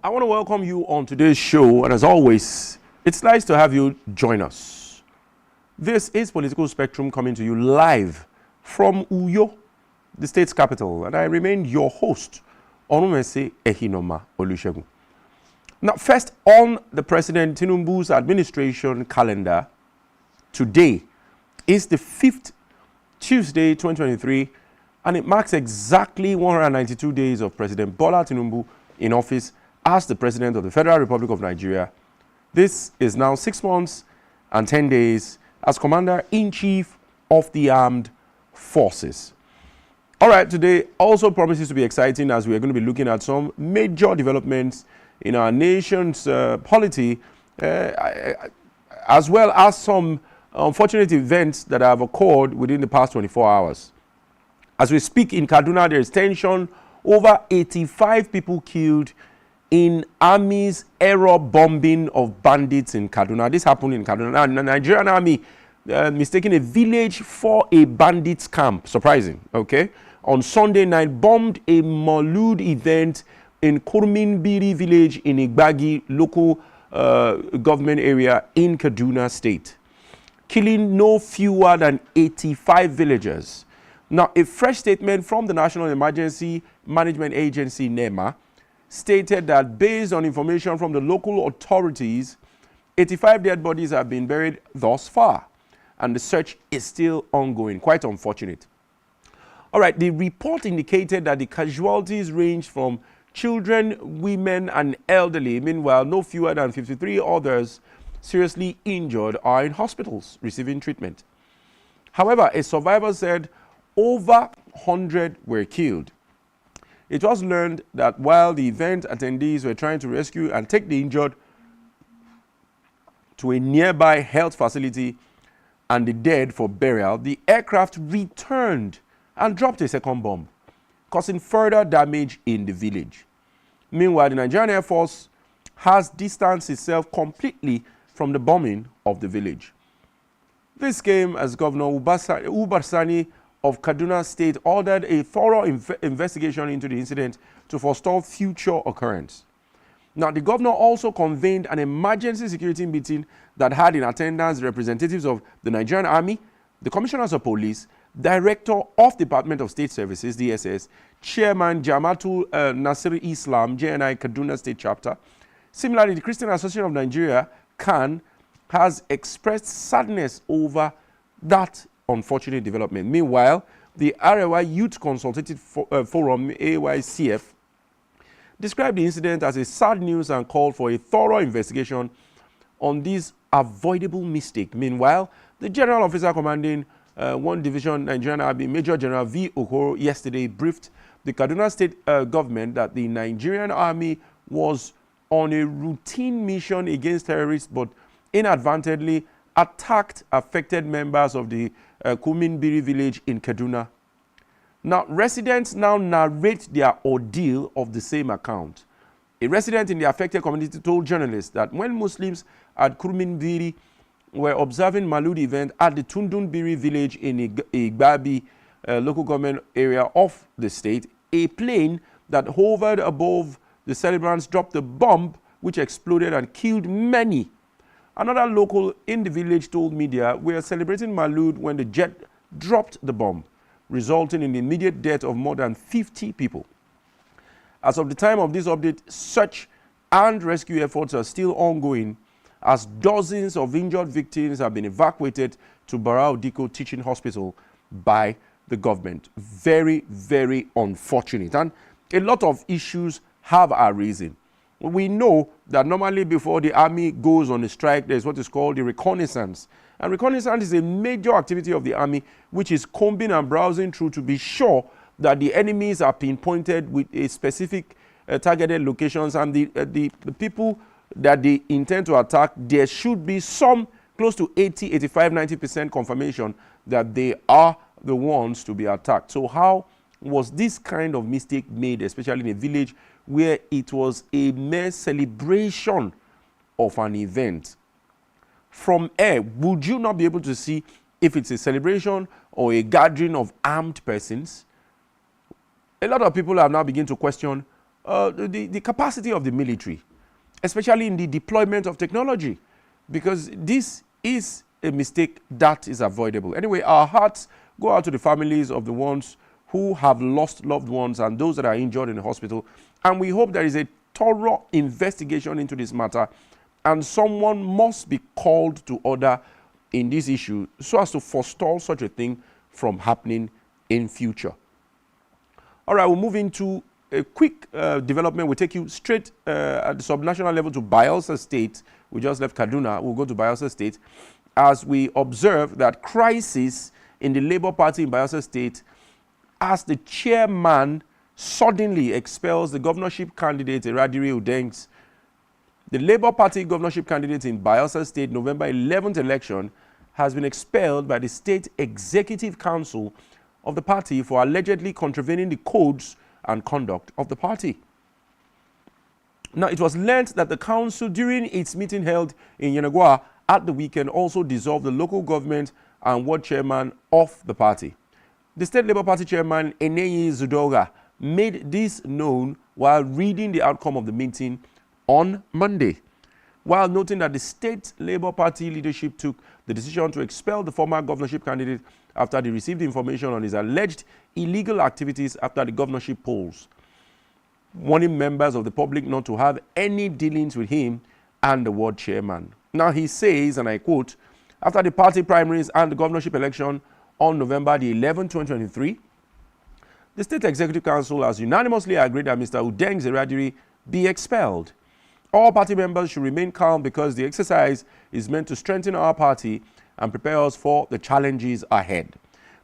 I want to welcome you on today's show, and as always, it's nice to have you join us. This is Political Spectrum coming to you live from Uyo, the state's capital, and I remain your host, Onumese Ehinoma Olusegun. Now, first on the President Tinubu's administration calendar, today is the 5th Tuesday, 2023, and it marks exactly 192 days of President Bola Tinubu in office as the President of the Federal Republic of Nigeria. This is now 6 months and 10 days as Commander-in-Chief of the Armed Forces. All right, today also promises to be exciting as we are going to be looking at some major developments in our nation's polity, as well as some unfortunate events that have occurred within the past 24 hours. As we speak in Kaduna, there is tension, over 85 people killed in Army's error bombing of bandits in Kaduna. This happened in Kaduna. Now, the Nigerian Army mistaking a village for a bandits camp. Surprising, okay? On Sunday night, bombed a Maulud event in Kurminbiri village in Igbagi local government area in Kaduna State, killing no fewer than 85 villagers. Now, a fresh statement from the National Emergency Management Agency, NEMA, stated that based on information from the local authorities, 85 dead bodies have been buried thus far, and the search is still ongoing. Quite unfortunate. All right, the report indicated that the casualties ranged from children, women, and elderly. Meanwhile, no fewer than 53 others seriously injured are in hospitals receiving treatment. However, a survivor said over 100 were killed. It was learned that while the event attendees were trying to rescue and take the injured to a nearby health facility and the dead for burial, the aircraft returned and dropped a second bomb, causing further damage in the village. Meanwhile, the Nigerian Air Force has distanced itself completely from the bombing of the village. This came as Governor Ubarsani of Kaduna State ordered a thorough investigation into the incident to forestall future occurrence. Now, the governor also convened an emergency security meeting that had in attendance representatives of the Nigerian Army, the Commissioners of Police, Director of Department of State Services, DSS, Chairman Jamatul Nasir Islam, JNI Kaduna State Chapter. Similarly, the Christian Association of Nigeria, CAN, has expressed sadness over that unfortunate development. Meanwhile, the Arewa Youth Consultative Forum, AYCF, described the incident as a sad news and called for a thorough investigation on this avoidable mistake. Meanwhile, the General Officer commanding 1 Division Nigerian Army, Major General V. Okoro, yesterday briefed the Kaduna State government that the Nigerian Army was on a routine mission against terrorists, but inadvertently attacked affected members of the Kuminbiri village in Kaduna. Now, residents now narrate their ordeal of the same account. A resident in the affected community told journalists that when Muslims at Kuminbiri were observing Maulud event at the Tundunbiri village in Igbabi local government area of the state, a plane that hovered above the celebrants dropped a bomb which exploded and killed many. Another local in the village told media, "We are celebrating Maulud when the jet dropped the bomb, resulting in the immediate death of more than 50 people." As of the time of this update, search and rescue efforts are still ongoing as dozens of injured victims have been evacuated to Barau Diko Teaching Hospital by the government. Very, very unfortunate. And a lot of issues have arisen. We know that normally before the army goes on a strike, there's what is called the reconnaissance. And reconnaissance is a major activity of the army, which is combing and browsing through to be sure that the enemies are pinpointed with a specific targeted locations, and the people that they intend to attack, there should be some close to 80, 85, 90% confirmation that they are the ones to be attacked. So how was this kind of mistake made, especially in a village where it was a mere celebration of an event? From air, would you not be able to see if it's a celebration or a gathering of armed persons? A lot of people have now begun to question the capacity of the military, especially in the deployment of technology, because this is a mistake that is avoidable. Anyway, our hearts go out to the families of the ones who have lost loved ones and those that are injured in the hospital. And we hope there is a thorough investigation into this matter, and someone must be called to order in this issue so as to forestall such a thing from happening in future. All right, we'll move into a quick development. We'll take you straight at the subnational level to Bayelsa State. We just left Kaduna. We'll go to Bayelsa State as we observe that crisis in the Labour Party in Bayelsa State as the chairman suddenly expels the governorship candidate, Eradiri Udengs. The Labour Party governorship candidate in Bayelsa State November 11th election has been expelled by the State Executive Council of the party for allegedly contravening the codes and conduct of the party. Now, it was learnt that the council, during its meeting held in Yenagoa at the weekend, also dissolved the local government and ward chairman of the party. The State Labour Party chairman, Eneyi Zudoga, made this known while reading the outcome of the meeting on Monday, while noting that the State Labour Party leadership took the decision to expel the former governorship candidate after they received information on his alleged illegal activities after the governorship polls, warning members of the public not to have any dealings with him and the ward chairman. Now he says, and I quote, after the party primaries and the governorship election on November the 11th, 2023, the State Executive Council has unanimously agreed that Mr. Udengs Eradiri be expelled. All party members should remain calm because the exercise is meant to strengthen our party and prepare us for the challenges ahead.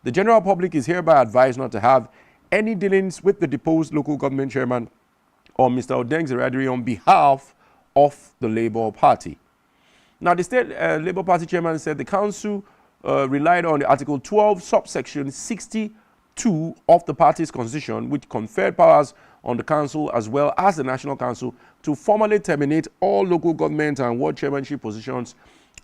The general public is hereby advised not to have any dealings with the deposed local government chairman or Mr. Udengs Eradiri on behalf of the Labour Party. Now, the State Labour Party chairman said the council relied on the Article 12, subsection 62 of the party's constitution, which conferred powers on the council as well as the National Council to formally terminate all local government and ward chairmanship positions,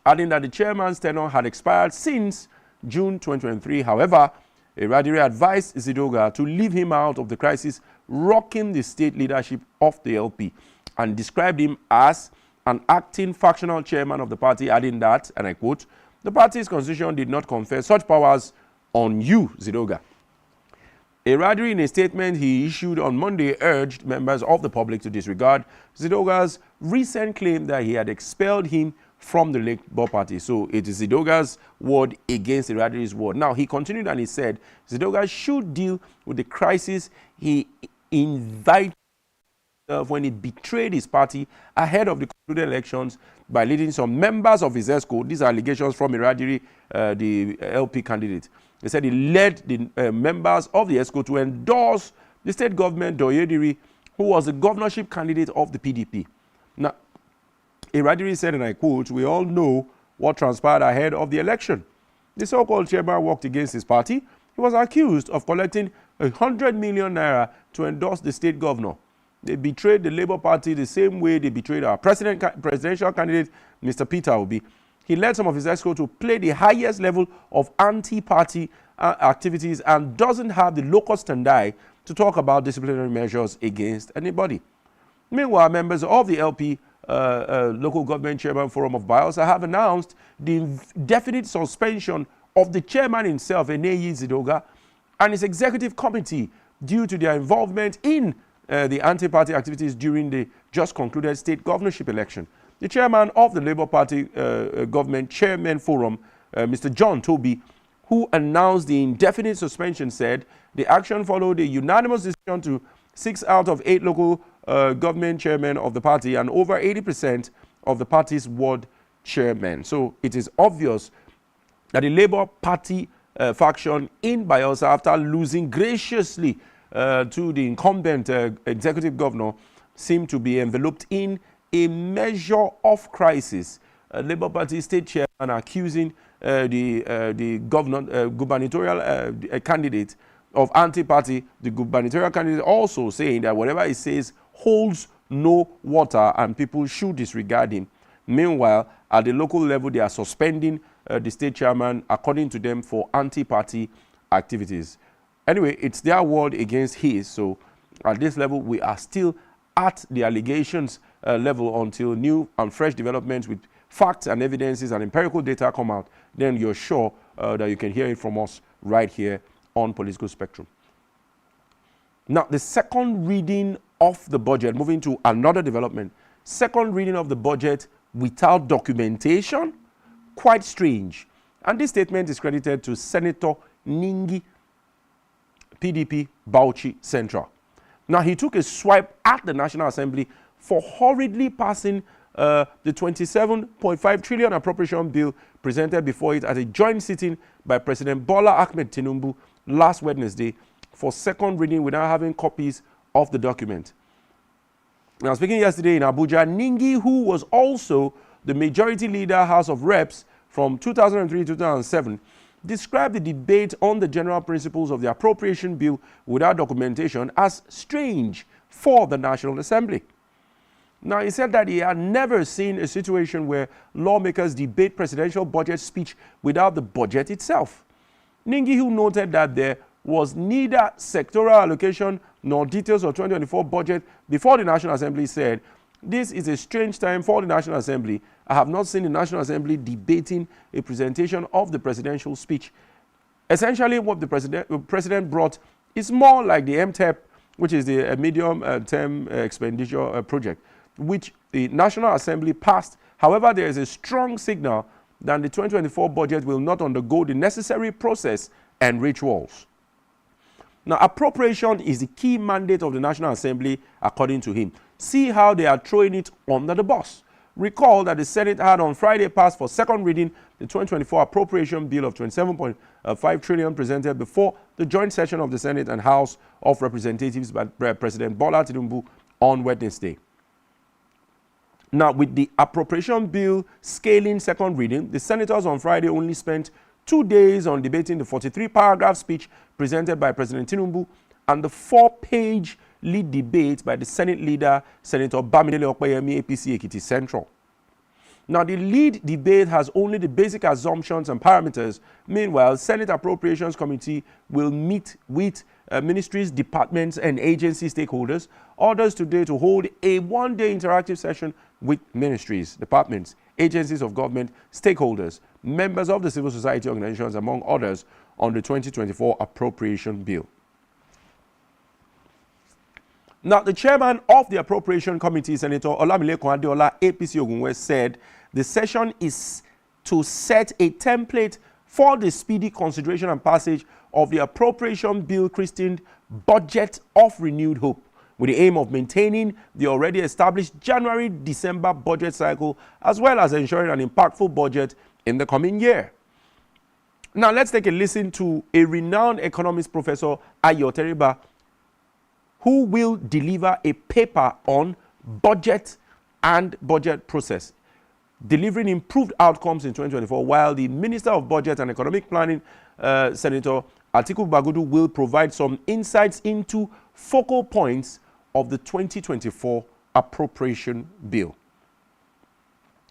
adding that the chairman's tenure had expired since June 2023. However, Eradiri advised Zidoga to leave him out of the crisis rocking the state leadership of the LP and described him as an acting factional chairman of the party, adding that, and I quote, the party's constitution did not confer such powers on you, Zidoga. Eradiri, in a statement he issued on Monday, urged members of the public to disregard Zidoga's recent claim that he had expelled him from the Labour Party. So it is Zidoga's word against Eradiri's word. Now, he continued and he said Zidoga should deal with the crisis he invited when he betrayed his party ahead of the concluded elections by leading some members of his ESCO. These are allegations from Eradiri, the LP candidate. They said he led the members of the ESCO to endorse the state government, Doyediri, who was the governorship candidate of the PDP. Now, Eradiri said, and I quote, we all know what transpired ahead of the election. The so-called chairman worked against his party. He was accused of collecting 100 million naira to endorse the state governor. They betrayed the Labour Party the same way they betrayed our presidential candidate, Mr. Peter Obi. He led some of his ESCO to play the highest level of anti-party activities and doesn't have the locus standi to talk about disciplinary measures against anybody. Meanwhile, members of the LP Local Government Chairman Forum of Bayelsa have announced the indefinite suspension of the chairman himself, Eneyi Zidoga, and his executive committee due to their involvement in the anti-party activities during the just concluded state governorship election. The chairman of the Labour Party Government Chairman Forum, Mr. John Toby, who announced the indefinite suspension, said the action followed a unanimous decision to 6 out of 8 local government chairmen of the party and over 80% of the party's ward chairmen. So it is obvious that the Labour Party faction in Bayelsa, after losing graciously to the incumbent executive governor, seem to be enveloped in a measure of crisis. Labour Party state chairman accusing the gubernatorial candidate of anti-party, the gubernatorial candidate also saying that whatever he says holds no water and people should disregard him. Meanwhile, at the local level, they are suspending the state chairman, according to them, for anti-party activities. Anyway, it's their word against his, so at this level, we are still at the allegations level until new and fresh developments with facts and evidences and empirical data come out, then you're sure that you can hear it from us right here on Political Spectrum. Now, the second reading of the budget, moving to another development, second reading of the budget without documentation, quite strange. And this statement is credited to Senator Ningi, PDP, Bauchi Central. Now, he took a swipe at the National Assembly for hurriedly passing the 27.5 trillion appropriation bill presented before it at a joint sitting by President Bola Ahmed Tinubu last Wednesday for second reading without having copies of the document. Now, speaking yesterday in Abuja, Ningi, who was also the majority leader, House of Reps from 2003 to 2007, described the debate on the general principles of the appropriation bill without documentation as strange for the National Assembly. Now, he said that he had never seen a situation where lawmakers debate presidential budget speech without the budget itself. Ningi, who noted that there was neither sectoral allocation nor details of 2024 budget before the National Assembly, said, "This is a strange time for the National Assembly. I have not seen the National Assembly debating a presentation of the presidential speech." Essentially, what the president brought is more like the MTEP, which is the medium-term expenditure project, which the National Assembly passed. However, there is a strong signal that the 2024 budget will not undergo the necessary process and rituals. Now, appropriation is the key mandate of the National Assembly, according to him. See how they are throwing it under the bus. Recall that the Senate had on Friday passed for second reading the 2024 appropriation bill of 27.5 trillion presented before the joint session of the Senate and House of Representatives by President Bola Tinubu on Wednesday. Now, with the appropriation bill scaling second reading, the senators on Friday only spent 2 days on debating the 43-paragraph speech presented by President Tinubu and the 4-page lead debate by the Senate leader, Senator Bamidele Okpeyemi, APC Ekiti Central. Now, the lead debate has only the basic assumptions and parameters. Meanwhile, Senate Appropriations Committee will meet with ministries, departments, and agency stakeholders. Orders today to hold a one-day interactive session with ministries, departments, agencies of government, stakeholders, members of the civil society organizations, among others, on the 2024 appropriation bill. Now, the chairman of the Appropriation Committee, Senator Olamilekan Adeola, APC Ogunwe, said the session is to set a template for the speedy consideration and passage of the appropriation bill christened Budget of Renewed Hope, with the aim of maintaining the already established January-December budget cycle, as well as ensuring an impactful budget in the coming year. Now, let's take a listen to a renowned economist, Professor Ayo Teriba, who will deliver a paper on budget and budget process, delivering improved outcomes in 2024, while the Minister of Budget and Economic Planning, Senator Atiku Bagudu, will provide some insights into focal points of the 2024 appropriation bill.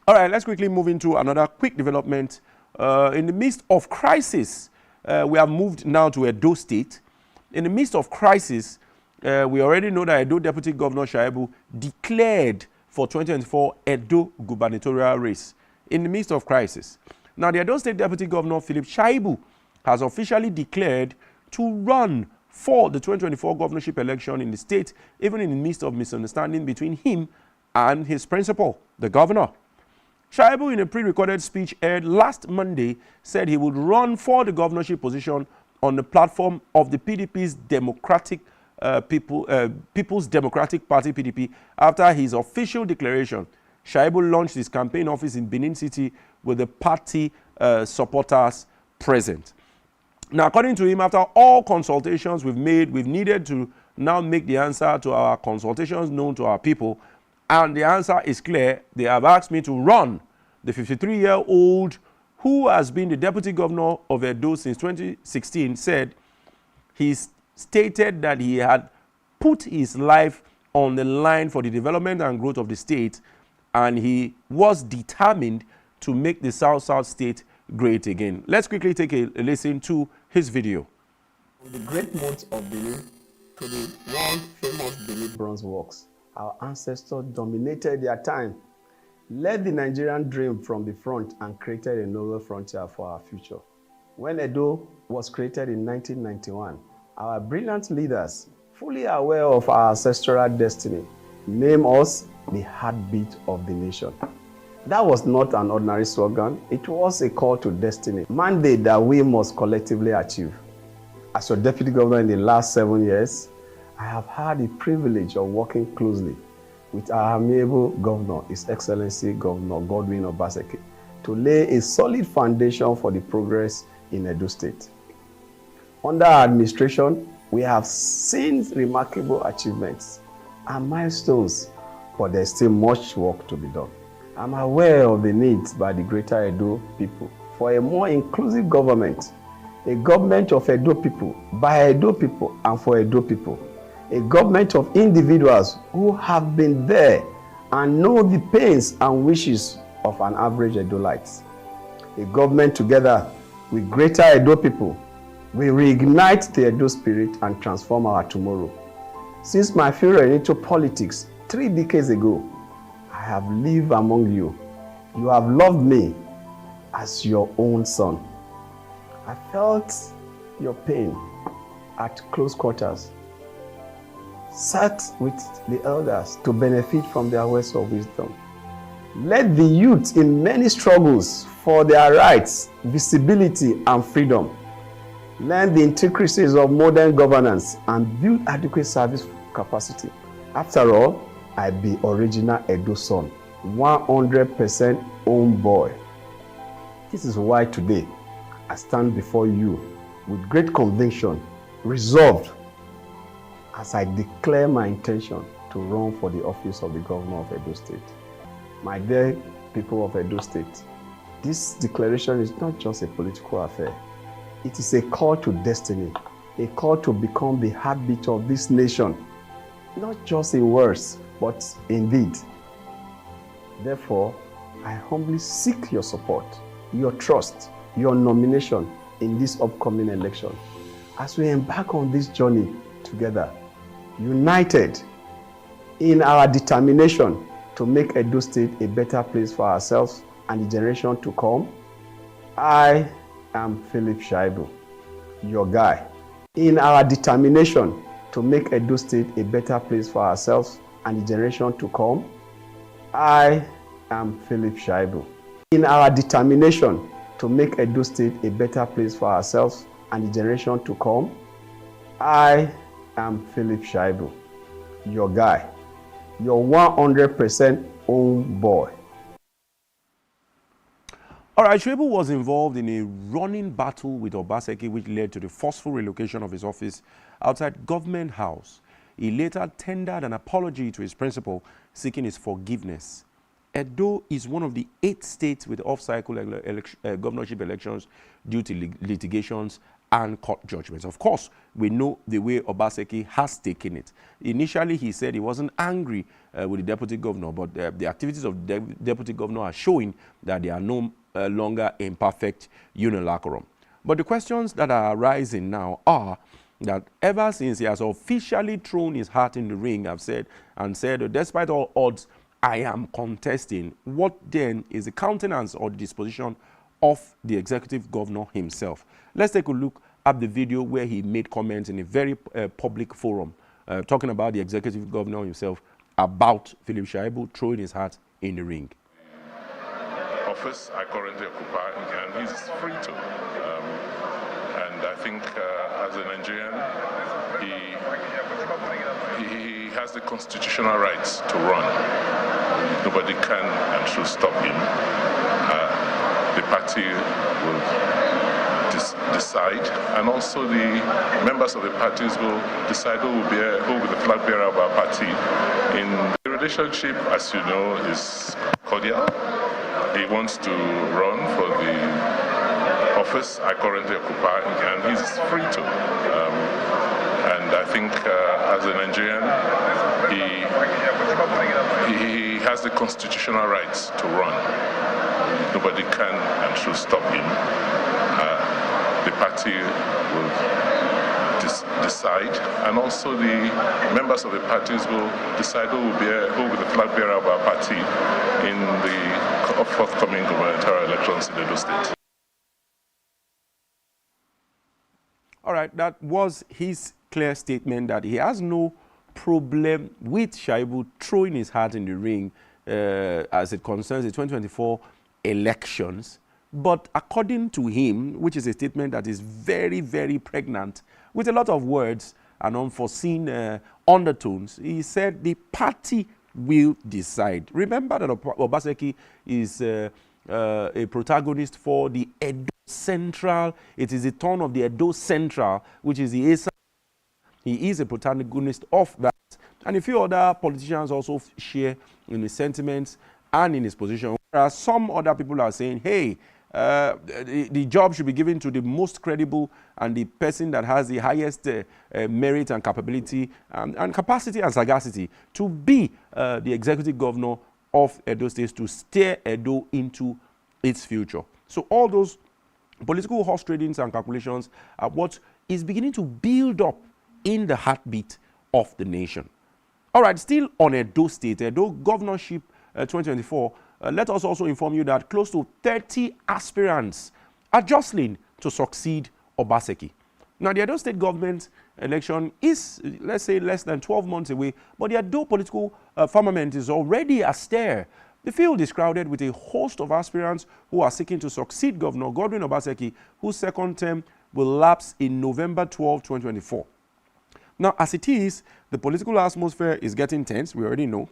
All right, let's quickly move into another quick development. In the midst of crisis, we have moved now to Edo State. In the midst of crisis, we already know that Edo Deputy Governor Shaibu declared for 2024 Edo gubernatorial race in the midst of crisis. Now, the Edo State Deputy Governor Philip Shaibu has officially declared to run for the 2024 governorship election in the state, even in the midst of misunderstanding between him and his principal, the governor. Shaibu, in a pre-recorded speech aired last Monday, said he would run for the governorship position on the platform of the PDP's People's Democratic Party, PDP, after his official declaration. Shaibu launched his campaign office in Benin City with the party supporters present. Now, according to him, after all consultations we've needed to now make the answer to our consultations known to our people, and the answer is clear. They have asked me to run. The 53-year-old, who has been the deputy governor of Edo since 2016, said he stated that he had put his life on the line for the development and growth of the state, and he was determined to make the South-South state great again. Let's quickly take a listen to his video. From the great month of Benin to the world famous Benin bronze works, Our ancestors dominated their time, led the Nigerian dream from the front, and created a novel frontier for our future. When Edo was created in 1991, our brilliant leaders, fully aware of our ancestral destiny, named us the heartbeat of the nation. That was not an ordinary slogan. It was a call to destiny, a mandate that we must collectively achieve. As your deputy governor in the last 7 years, I have had the privilege of working closely with our amiable governor, His Excellency Governor Godwin Obaseki, to lay a solid foundation for the progress in Edo State. Under our administration, we have seen remarkable achievements and milestones, but there's still much work to be done. I'm aware of the needs by the greater Edo people for a more inclusive government, a government of Edo people, by Edo people, and for Edo people, a government of individuals who have been there and know the pains and wishes of an average Edolite. A government together with greater Edo people will reignite the Edo spirit and transform our tomorrow. Since my foray into politics 3 decades ago, I have lived among you. You have loved me as your own son. I felt your pain at close quarters, sat with the elders to benefit from their words of wisdom, led the youth in many struggles for their rights, visibility, and freedom, learned the intricacies of modern governance, and built adequate service capacity. After all, I be original Edo son, 100% own boy. This is why today I stand before you with great conviction, resolved, as I declare my intention to run for the office of the governor of Edo State. My dear people of Edo State, this declaration is not just a political affair. It is a call to destiny, a call to become the heartbeat of this nation, not just in words, but in deed. Therefore, I humbly seek your support, your trust, your nomination in this upcoming election as we embark on this journey together, united in our determination to make Edo State a better place for ourselves and the generation to come. I am Philip Shaibu, your guy. In our determination to make Edo State a better place for ourselves and the generation to come, I am Philip Shaibu. In our determination to make Edo State a better place for ourselves and the generation to come, I am Philip Shaibu, your guy, your 100% own boy. All right, Shaibu was involved in a running battle with Obaseki, which led to the forceful relocation of his office outside Government House. He later tendered an apology to his principal, seeking his forgiveness. Edo is one of the 8 states with off-cycle governorship elections due to litigations and court judgments. Of course, we know the way Obaseki has taken it. Initially, he said he wasn't angry with the deputy governor, but the activities of the deputy governor are showing that they are no longer in perfect unilateral. But the questions that are arising now are that ever since he has officially thrown his hat in the ring, I've said, despite all odds, I am contesting, what then is the countenance or the disposition of the executive governor himself? Let's take a look at the video where he made comments in a very public forum, talking about the executive governor himself, about Philip Shaibu throwing his hat in the ring. Office I currently occupy, and he's free to. And I think as a Nigerian, he has the constitutional rights to run. Nobody can and should stop him. The party will decide, and also the members of the parties will decide who will be the flag bearer of our party. In the relationship, as you know, is cordial. He wants to run for the office I currently occupy, and he's free to. And I think as a Nigerian, he has the constitutional rights to run. Nobody can and should stop him. The party will decide, and also the members of the parties will decide who will be the flag bearer of our party in the forthcoming gubernatorial elections in Edo State. All right, that was his clear statement that he has no problem with Shaibu throwing his hat in the ring as it concerns the 2024 elections. But according to him, which is a statement that is very, very pregnant with a lot of words and unforeseen undertones, he said the party will decide. Remember that Obaseki is a protagonist for the Edo Central. It is the turn of the Edo Central, which is the ASA. He is a protagonist of that. And a few other politicians also share in his sentiments and in his position. Whereas some other people are saying, hey, the job should be given to the most credible and the person that has the highest merit and capability and capacity and sagacity to be the executive governor of Edo State, to steer Edo into its future. So all those political horse tradings and calculations are what is beginning to build up in the heartbeat of the nation. All right, still on Edo State, Edo governorship 2024, let us also inform you that close to 30 aspirants are jostling to succeed Obaseki. Now, the Edo State government election is, let's say, less than 12 months away, but the Edo political firmament is already astir. The field is crowded with a host of aspirants who are seeking to succeed Governor Godwin Obaseki, whose second term will lapse in November 12, 2024. Now, as it is, the political atmosphere is getting tense, we already know,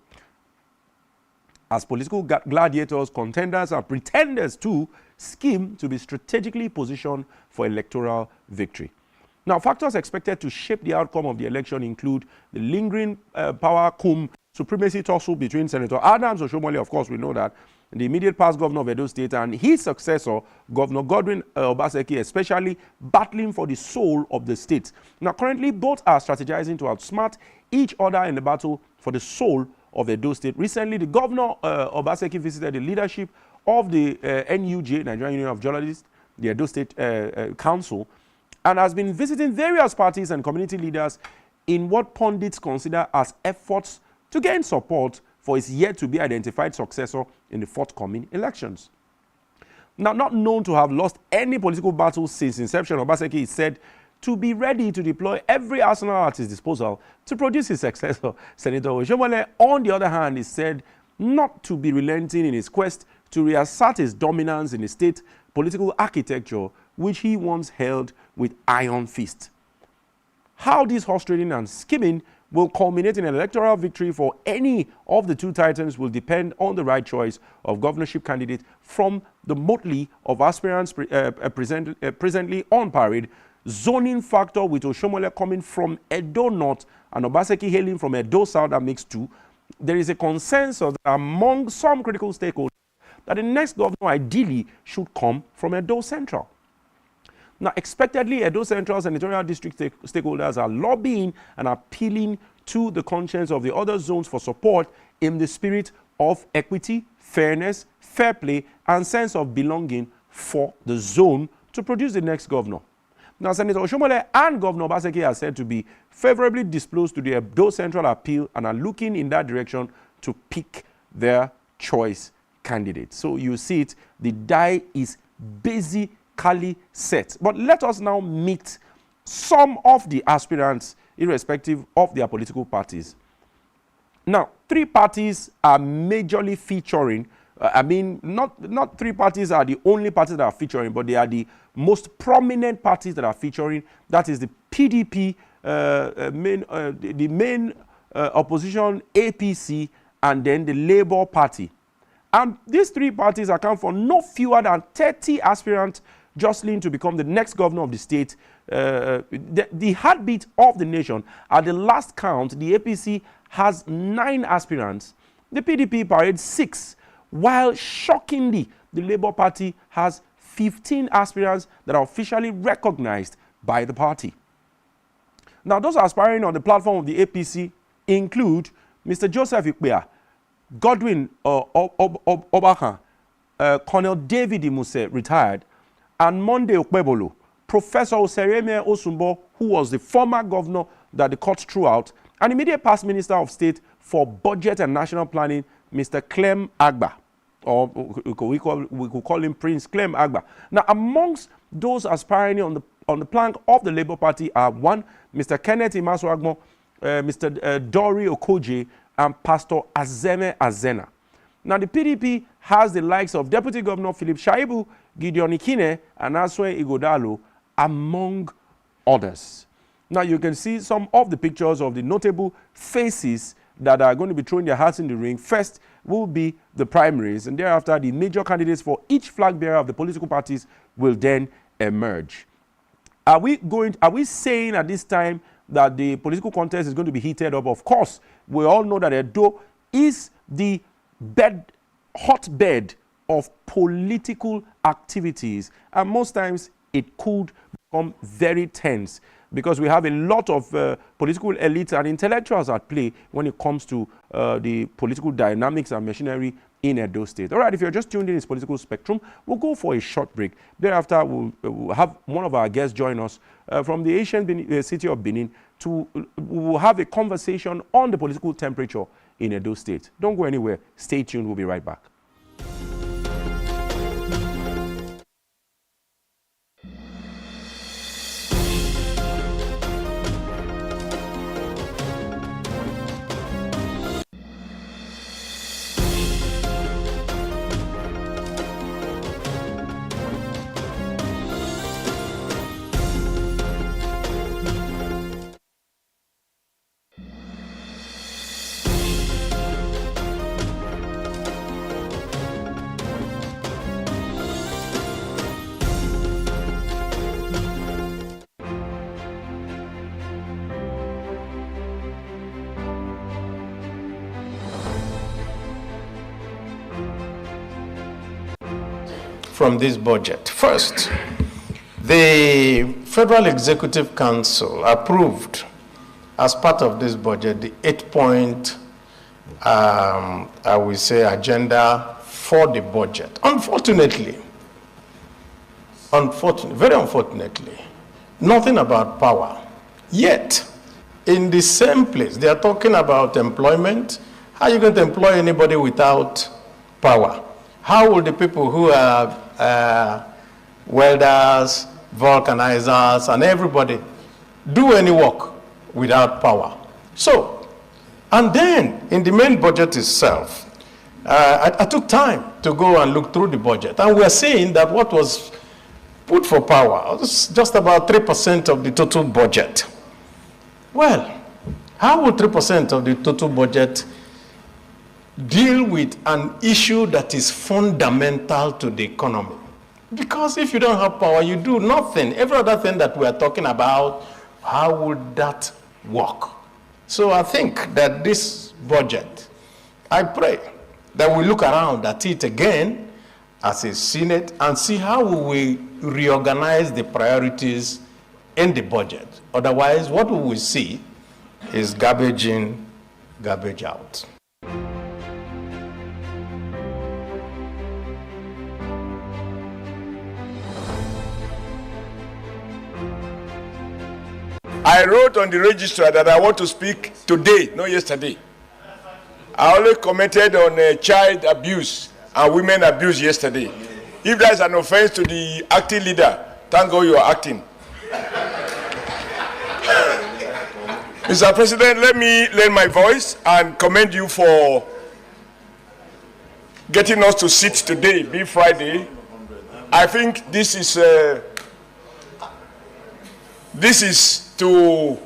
as political gladiators, contenders, and pretenders to scheme to be strategically positioned for electoral victory. Now, factors expected to shape the outcome of the election include the lingering power cum supremacy tussle between Senator Adams Oshomole, of course we know that, the immediate past governor of Edo State, and his successor, Governor Godwin Obaseki, especially battling for the soul of the state. Now, currently, both are strategizing to outsmart each other in the battle for the soul of Edo State. Recently, the governor Obaseki visited the leadership of the NUJ, Nigerian Union of Journalists, the Edo State Council, and has been visiting various parties and community leaders in what pundits consider as efforts to gain support for his yet-to-be-identified successor in the forthcoming elections. Now, not known to have lost any political battle since inception, Obaseki is said to be ready to deploy every arsenal at his disposal to produce his successor. Senator Oshomole, on the other hand, is said not to be relenting in his quest to reassert his dominance in the state political architecture, which he once held with iron fist. How this horse trading and scheming will culminate in an electoral victory for any of the two titans will depend on the right choice of governorship candidate from the motley of aspirants presently on parade. Zoning factor with Oshomole coming from Edo North and Obaseki hailing from Edo South that makes two. There is a consensus among some critical stakeholders that the next governor ideally should come from Edo Central. Now, expectedly, Edo Central senatorial district stakeholders are lobbying and appealing to the conscience of the other zones for support in the spirit of equity, fairness, fair play, and sense of belonging for the zone to produce the next governor. Now, Senator Oshomole and Governor Obaseki are said to be favorably disposed to the Edo Central appeal and are looking in that direction to pick their choice candidate. So you see it, the die is basically set. But let us now meet some of the aspirants, irrespective of their political parties. Now, three parties are majorly featuring. Not three parties are the only parties that are featuring, but they are the most prominent parties that are featuring. That is the PDP, the main opposition, APC, and then the Labour Party. And these three parties account for no fewer than 30 aspirants jostling to become the next governor of the state. The heartbeat of the nation. At the last count, the APC has 9 aspirants. The PDP parades 6, while shockingly, the Labour Party has 15 aspirants that are officially recognized by the party. Now, those aspiring on the platform of the APC include Mr. Joseph Ikpea, Godwin Obaka, Colonel David Imuse, retired, and Monday Okpebolo, Professor Osereme Osumbo, who was the former governor that the court threw out, and immediate past Minister of State for Budget and National Planning, Mr. Clem Agba, or we could call him Prince Clem Agba. Now, amongst those aspiring on the plank of the Labour Party are one, Mr. Kenneth Imaswagmo, Mr. Dori Okoje, and Pastor Azeme Azena. Now, the PDP has the likes of Deputy Governor Philip Shaibu, Gideon Ikine, and Aswe Igodalo, among others. Now, you can see some of the pictures of the notable faces that are going to be throwing their hats in the ring. First will be the primaries, and thereafter the major candidates for each flag bearer of the political parties will then emerge. Are we saying at this time that the political contest is going to be heated up? Of course, we all know that Edo is the hotbed of political activities, and most times it could become very tense because we have a lot of political elites and intellectuals at play when it comes to the political dynamics and machinery in Edo State. All right, if you're just tuned in, it's Political Spectrum. We'll go for a short break. Thereafter, we'll have one of our guests join us from the ancient city of Benin. We'll have a conversation on the political temperature in Edo State. Don't go anywhere. Stay tuned. We'll be right back. From this budget. First, the Federal Executive Council approved, as part of this budget, the 8-point, I will say, agenda for the budget. Unfortunately, very unfortunately, nothing about power. Yet, in the same place, they are talking about employment. How are you going to employ anybody without power? How will the people who are welders, vulcanizers, and everybody do any work without power? So, and then in the main budget itself, I took time to go and look through the budget, and we are seeing that what was put for power was just about 3% of the total budget. Well, how will 3% of the total budget deal with an issue that is fundamental to the economy? Because if you don't have power, you do nothing. Every other thing that we are talking about, how would that work? So I think that this budget, I pray that we look around at it again as a Senate and see how we reorganize the priorities in the budget. Otherwise, what we will see is garbage in, garbage out. I wrote on the register that I want to speak today, not yesterday. I only commented on child abuse and women abuse yesterday. If that's an offense to the acting leader, thank God you are acting. Mr. President, let me lend my voice and commend you for getting us to sit today, be Friday. I think this is to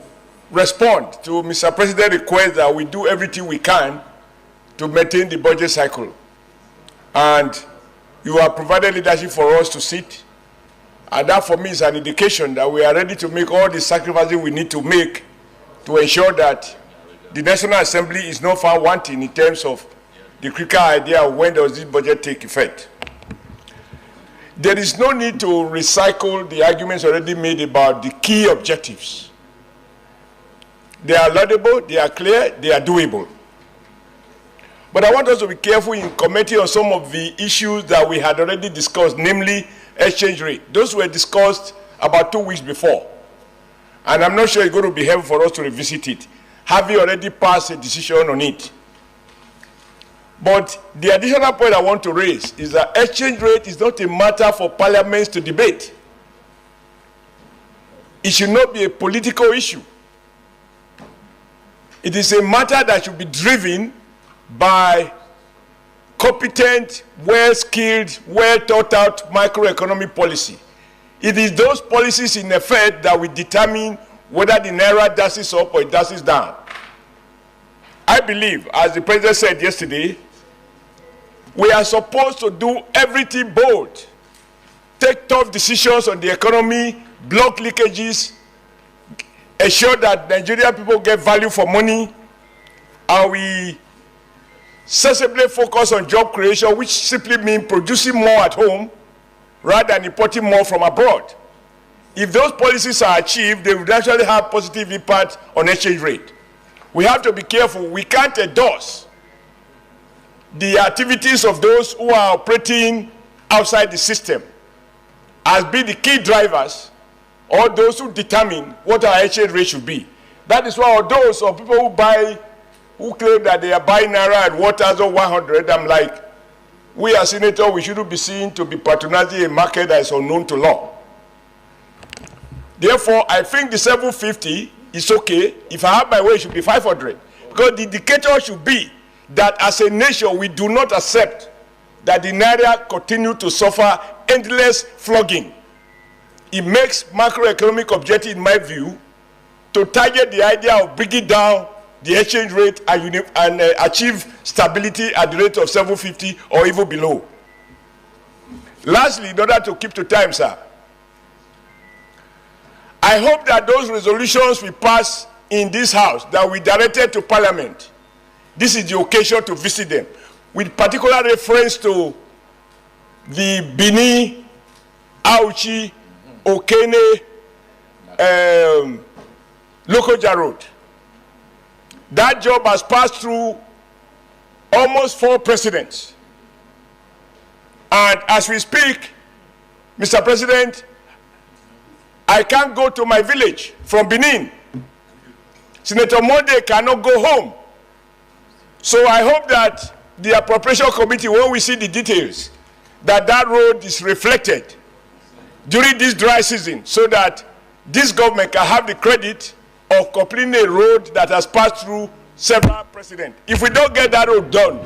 respond to Mr. President's request that we do everything we can to maintain the budget cycle. And you have provided leadership for us to sit. And that for me is an indication that we are ready to make all the sacrifices we need to make to ensure that the National Assembly is not found wanting in terms of the critical idea of when does this budget take effect. There is no need to recycle the arguments already made about the key objectives. They are laudable, they are clear, they are doable. But I want us to be careful in commenting on some of the issues that we had already discussed, namely exchange rate. Those were discussed about 2 weeks before. And I'm not sure it's going to be helpful for us to revisit it. Have we already passed a decision on it? But the additional point I want to raise is that exchange rate is not a matter for parliaments to debate. It should not be a political issue. It is a matter that should be driven by competent, well-skilled, well-thought-out macroeconomic policy. It is those policies in effect that will determine whether the Naira dashes up or it dashes down. I believe, as the President said yesterday, we are supposed to do everything bold, take tough decisions on the economy, block leakages, ensure that Nigerian people get value for money, and we sensibly focus on job creation, which simply means producing more at home rather than importing more from abroad. If those policies are achieved, they would actually have positive impact on exchange rate. We have to be careful. We can't endorse the activities of those who are operating outside the system as being the key drivers or those who determine what our exchange rate should be. That is why those or people who claim that they are buying Naira at 1,100, I'm like, we as senators, we shouldn't be seen to be patronizing a market that is unknown to law. Therefore, I think the 750 is okay. If I have my way, it should be 500. Because the indicator should be that as a nation, we do not accept that the Naira continue to suffer endless flogging. It makes macroeconomic objective, in my view, to target the idea of bringing down the exchange rate and achieve stability at the rate of 750 or even below. Lastly, in order to keep to time, sir, I hope that those resolutions we pass in this house that we directed to Parliament, this is the occasion to visit them, with particular reference to the Bini, Auchi, Okene, Lokoja Road. That job has passed through almost 4 presidents. And as we speak, Mr. President, I can't go to my village from Benin. Senator Monde cannot go home. So I hope that the Appropriation Committee, when we see the details, that road is reflected during this dry season so that this government can have the credit of completing a road that has passed through several presidents. If we don't get that road done,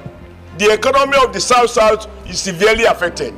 the economy of the South-South is severely affected.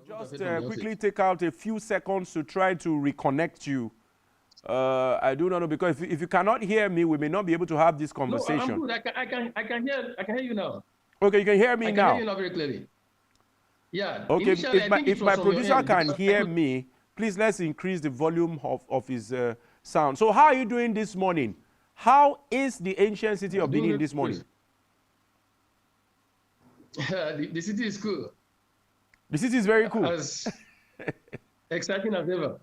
Just quickly take out a few seconds to try to reconnect you. I do not know, because if you cannot hear me, we may not be able to have this conversation. No, I'm good. I can hear you now. Okay, you can hear me now. I can hear you now very clearly. Yeah. Okay, if my producer can hear me, please let's increase the volume of his sound. So how are you doing this morning? How is the ancient city of Benin this morning? The city is cool. The city is very cool. Exciting as ever.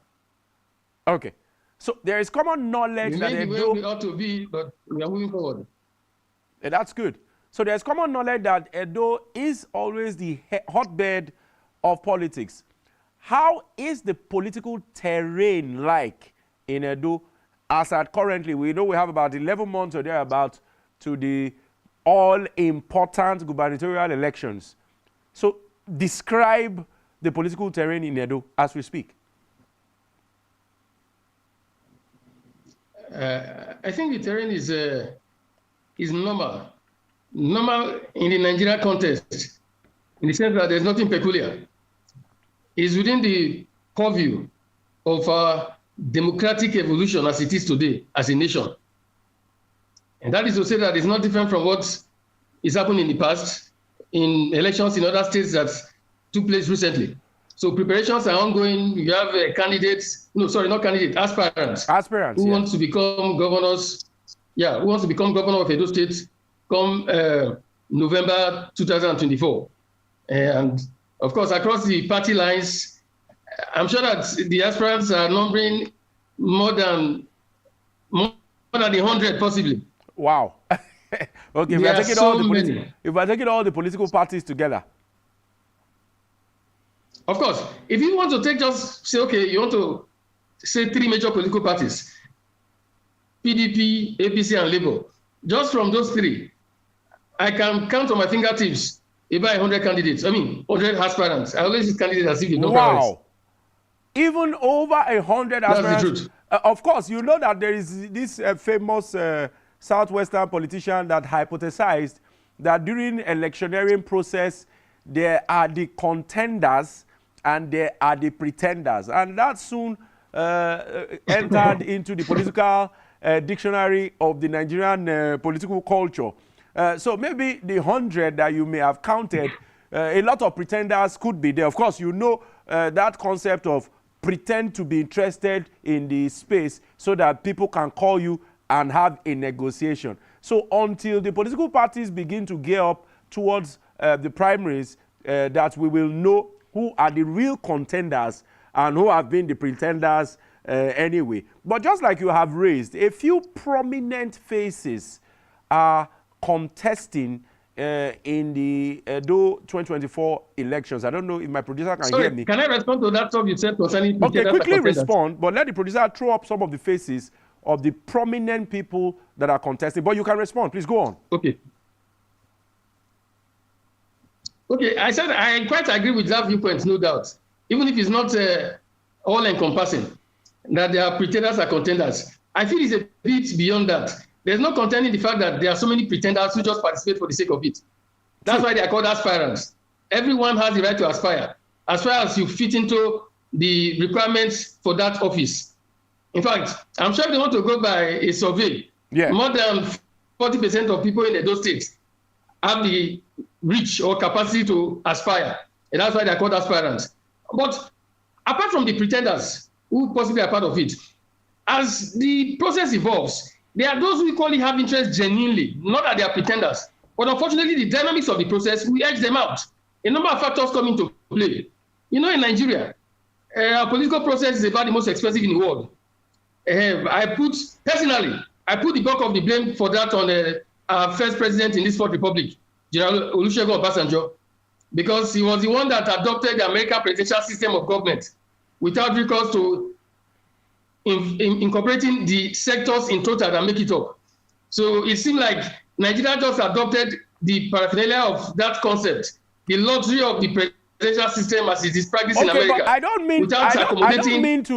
Okay. So there is common knowledge We that may be where Edo... we ought to be, but we are moving forward. That's good. So there's common knowledge that Edo is always the hotbed of politics. How is the political terrain like in Edo as at currently? We know we have about 11 months or thereabout to the all-important gubernatorial elections. So describe the political terrain in Edo as we speak. I think the terrain is normal. Normal in the Nigerian context, in the sense that there's nothing peculiar. It's within the purview of our democratic evolution as it is today as a nation. And that is to say that it's not different from what is happening in the past in elections in other states that took place recently. So preparations are ongoing. You have candidates, no, sorry, not candidates, aspirants who want to become governors. Yeah, who wants to become governor of Edo State come November 2024. And of course, across the party lines, I'm sure that the aspirants are numbering more than 100 possibly. Wow. Okay, if we're taking all the political parties together. Of course, if you want to take just say, okay, you want to say 3 major political parties, PDP, APC, and Labour, just from those 3, I can count on my fingertips about 100 candidates. I mean, 100 aspirants. I always use candidates as if you know. Wow. Even over 100 aspirants. That's the truth. Of course, you know that there is this famous Southwestern politician that hypothesized that during electioneering process, there are the contenders and there are the pretenders. And that soon entered into the political dictionary of the Nigerian political culture. So maybe the 100 that you may have counted, a lot of pretenders could be there. Of course, you know that concept of pretend to be interested in the space so that people can call you and have a negotiation. So until the political parties begin to gear up towards the primaries, that we will know who are the real contenders and who have been the pretenders anyway. But just like you have raised, a few prominent faces are contesting in the Edo 2024 elections. I don't know if my producer can hear me. Can I respond to that stuff you said concerning... Okay, quickly respond, but let the producer throw up some of the faces of the prominent people that are contesting. But you can respond. Please go on. Okay. Okay, I said I quite agree with that viewpoint, no doubt. Even if it's not all-encompassing, that there are pretenders or contenders. I feel it's a bit beyond that. There's no contending the fact that there are so many pretenders who just participate for the sake of it. That's why they are called aspirants. Everyone has the right to aspire, as far as you fit into the requirements for that office. In fact, I'm sure they want to go by a survey. Yeah. More than 40% of people in Edo State have the reach or capacity to aspire. And that's why they're called aspirants. But apart from the pretenders who possibly are part of it, as the process evolves, there are those who equally have interest genuinely, not that they are pretenders. But unfortunately, the dynamics of the process, we edge them out. A number of factors come into play. You know, in Nigeria, our political process is about the most expensive in the world. I put the bulk of the blame for that on our first president in this Fourth Republic, General Olusegun Obasanjo, because he was the one that adopted the American presidential system of government without recourse to incorporating the sectors in total that make it up. So it seemed like Nigeria just adopted the paraphernalia of that concept, the luxury of the presidential system as it is practiced in America. But I don't mean to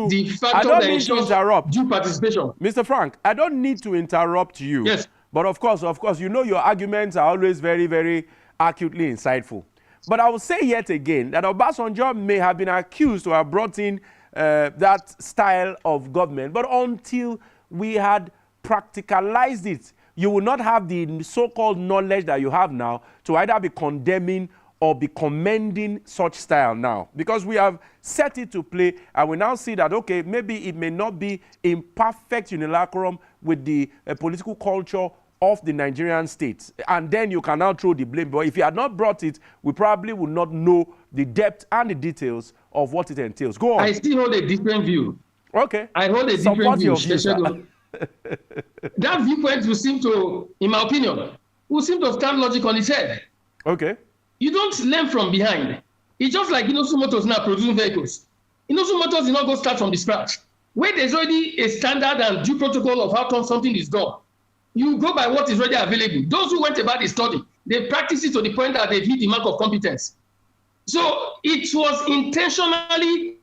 interrupt. Due participation. Mr. Frank, I don't need to interrupt you. Yes. But of course, you know your arguments are always very, very acutely insightful. But I will say yet again that Obasanjo may have been accused to have brought in that style of government, but until we had practicalized it, you will not have the so-called knowledge that you have now to either be condemning or be commending such style now, because we have set it to play and we now see that, okay, maybe it may not be in perfect unilateral with the political culture of the Nigerian state, and then you can now throw the blame. But if you had not brought it, we probably would not know the depth and the details of what it entails. Go on. I still hold a different view. Okay. I hold a different Support view. your view, sir. That viewpoint will seem to, in my opinion, will seem to stand logic on its head. Okay. You don't learn from behind. It's just like Inosu Motors now producing vehicles. Inosu Motors did not go start from the scratch. Where there's already a standard and due protocol of how something is done, you go by what is already available. Those who went about the study, they practice it to the point that they've hit the mark of competence. So it was intentionally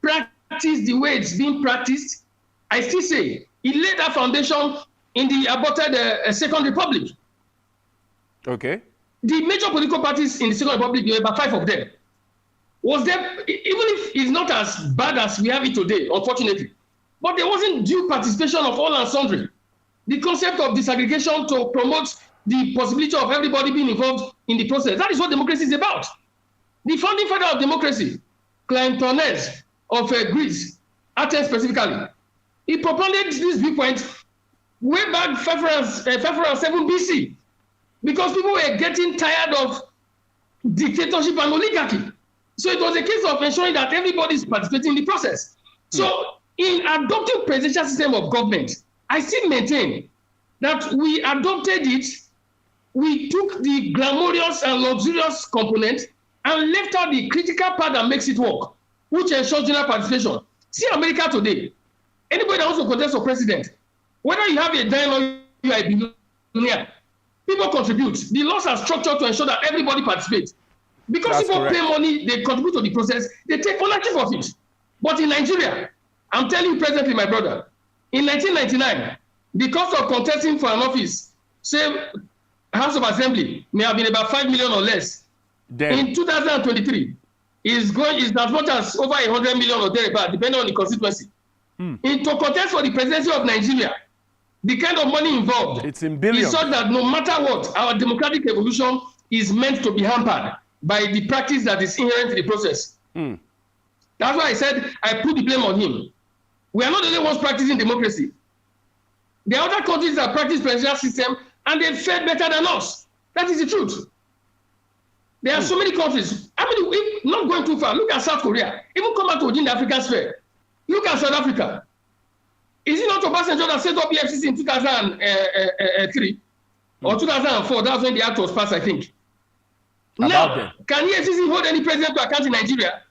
practiced the way it's being practiced. I still say it laid that foundation in the aborted Second Republic. Okay. The major political parties in the Second Republic, there were about 5 of them. Was there, even if it's not as bad as we have it today, unfortunately, but there wasn't due participation of all and sundry. The concept of disaggregation to promote the possibility of everybody being involved in the process. That is what democracy is about. The founding father of democracy, Cleantonez of Greece, Athens specifically, he propounded this viewpoint way back 507 BC because people were getting tired of dictatorship and oligarchy. So it was a case of ensuring that everybody is participating in the process. So in adopting presidential system of government, I still maintain that we adopted it, we took the glamorous and luxurious component and left out the critical part that makes it work, which ensures general participation. See America today, anybody that wants to contest for president, whether you have a dime or you are a billionaire, people contribute. The laws are structured to ensure that everybody participates. Because That's people correct. pay money, they contribute to the process, they take ownership of it. But in Nigeria, I'm telling you presently, my brother, in 1999, the cost of contesting for an office, say House of Assembly, may have been about 5 million or less. Then. In 2023, is as much as over 100 million or thereabout, depending on the constituency. To contest for the presidency of Nigeria, the kind of money involved It's in billions. is such that no matter what, our democratic evolution is meant to be hampered by the practice that is inherent in the process. That's why I said I put the blame on him. We are not the only ones practicing democracy. There are other countries that practice presidential system and they fared better than us. That is the truth. There are so many countries. I mean, if not going too far, look at South Korea. Even come back to within the African sphere. Look at South Africa. Is it not Obasanjo that set up EFCC in 2003 or 2004? That's when the act was passed, I think. Now, can EFCC hold any president to account in Nigeria?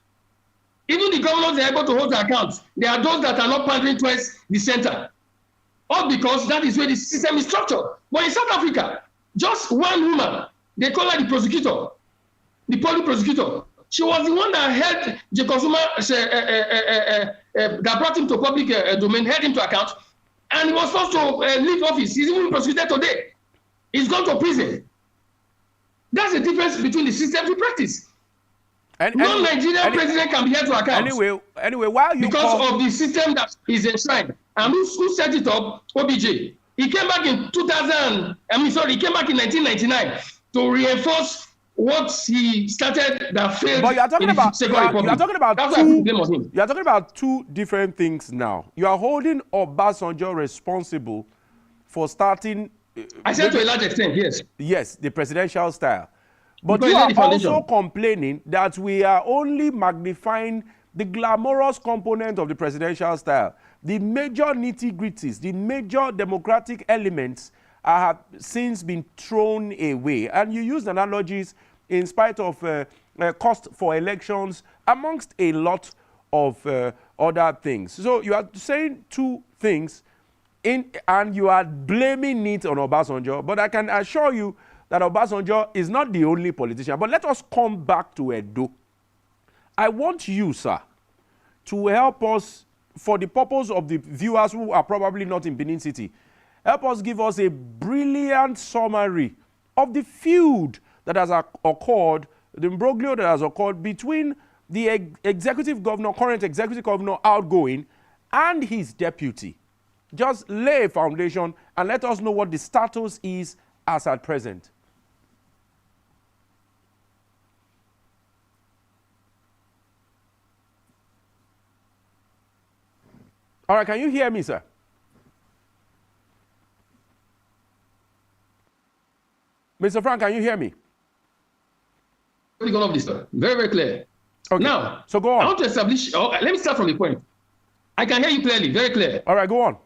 Even the governors are able to hold to account. There are those that are not pandering towards the center. All because that is where the system is structured. But in South Africa, just one woman, they call her the prosecutor, the police prosecutor. She was the one that held Jacob Zuma, that brought him to public domain, held him to account, and he was forced to leave office. He's even prosecuted today. He's gone to prison. That's the difference between the systems we practice. No Nigerian president can be held to account. Anyway, while you because of the system that is enshrined. And who set it up? OBJ. He came back in 1999 to reinforce what he started that failed. But you are talking about you are talking about two different things now. You are holding Obasanjo responsible for starting. I said to a large extent, yes. Yes, the presidential style. But you are also complaining that we are only magnifying the glamorous component of the presidential style. The major nitty-gritties, the major democratic elements have since been thrown away. And you used analogies in spite of cost for elections, amongst a lot of other things. So you are saying two things, and you are blaming it on Obasanjo. But I can assure you that Obasanjo is not the only politician. But let us come back to Edo. I want you, sir, to help us, for the purpose of the viewers who are probably not in Benin City, help us give us a brilliant summary of the feud that has occurred, the imbroglio that has occurred between the executive governor, current executive governor outgoing, and his deputy. Just lay a foundation and let us know what the status is as at present. All right, can you hear me, sir? Mr. Frank, can you hear me? governor of this. Very, very clear. Okay. Now, so go on. I want to establish, let me start from the point. I can hear you clearly, very clear. All right, go on.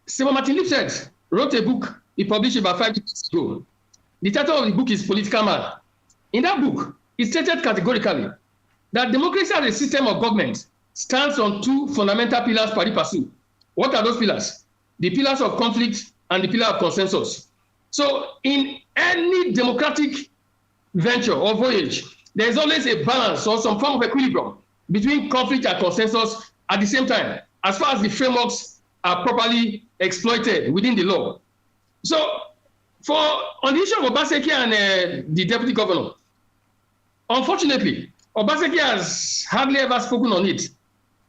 Sir Martin Lipset wrote a book he published about 5 years ago. The title of the book is Political Man. In that book, he stated categorically that democracy as a system of government stands on 2 fundamental pillars pari passu. What are those pillars? The pillars of conflict and the pillar of consensus. So in any democratic venture or voyage, there's always a balance or some form of equilibrium between conflict and consensus at the same time, as far as the frameworks are properly exploited within the law. So on the issue of Obaseki and the deputy governor, unfortunately, Obaseki has hardly ever spoken on it,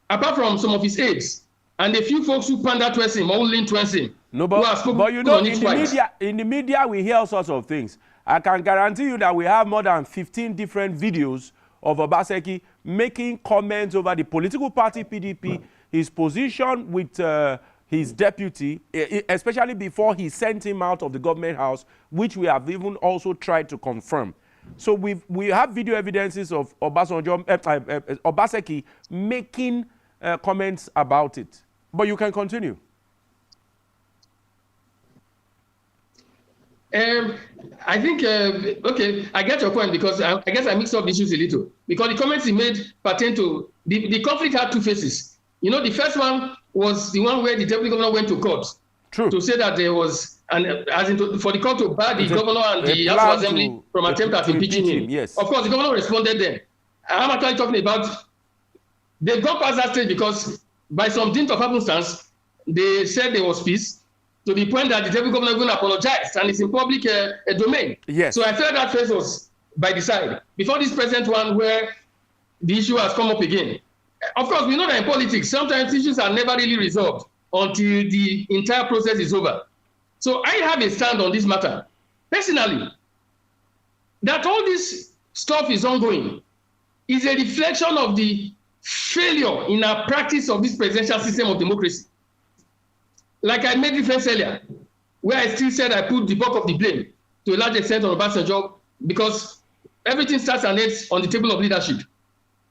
apart from some of his aides and a few folks who pander to him or lean to him. No, but you know, in the media, we hear all sorts of things. I can guarantee you that we have more than 15 different videos of Obaseki making comments over the political party PDP, his position with his deputy, especially before he sent him out of the government house, which we have even also tried to confirm. So we have video evidences of Obaseki making comments about it. But you can continue. I think, okay, I get your point, because I guess I mixed up the issues a little. Because the comments he made pertain to, the conflict had 2 phases. You know, the first one was the one where the deputy governor went to court. True. To say that there was, for the court to bar the governor and the House of Assembly from attempt at impeaching him. Yes. Of course, the governor responded then. I'm actually talking about, they've gone past that stage because by some dint of happenstance, they said there was peace, to the point that the deputy governor even apologized, and it's in public domain. Yes. So I felt that phase was by the side. Before this present one, where the issue has come up again. Of course, we know that in politics, sometimes issues are never really resolved until the entire process is over. So I have a stand on this matter. Personally, that all this stuff is ongoing is a reflection of the failure in our practice of this presidential system of democracy. Like I made reference earlier, where I still said I put the bulk of the blame to a large extent on Obasanjo, because everything starts and ends on the table of leadership.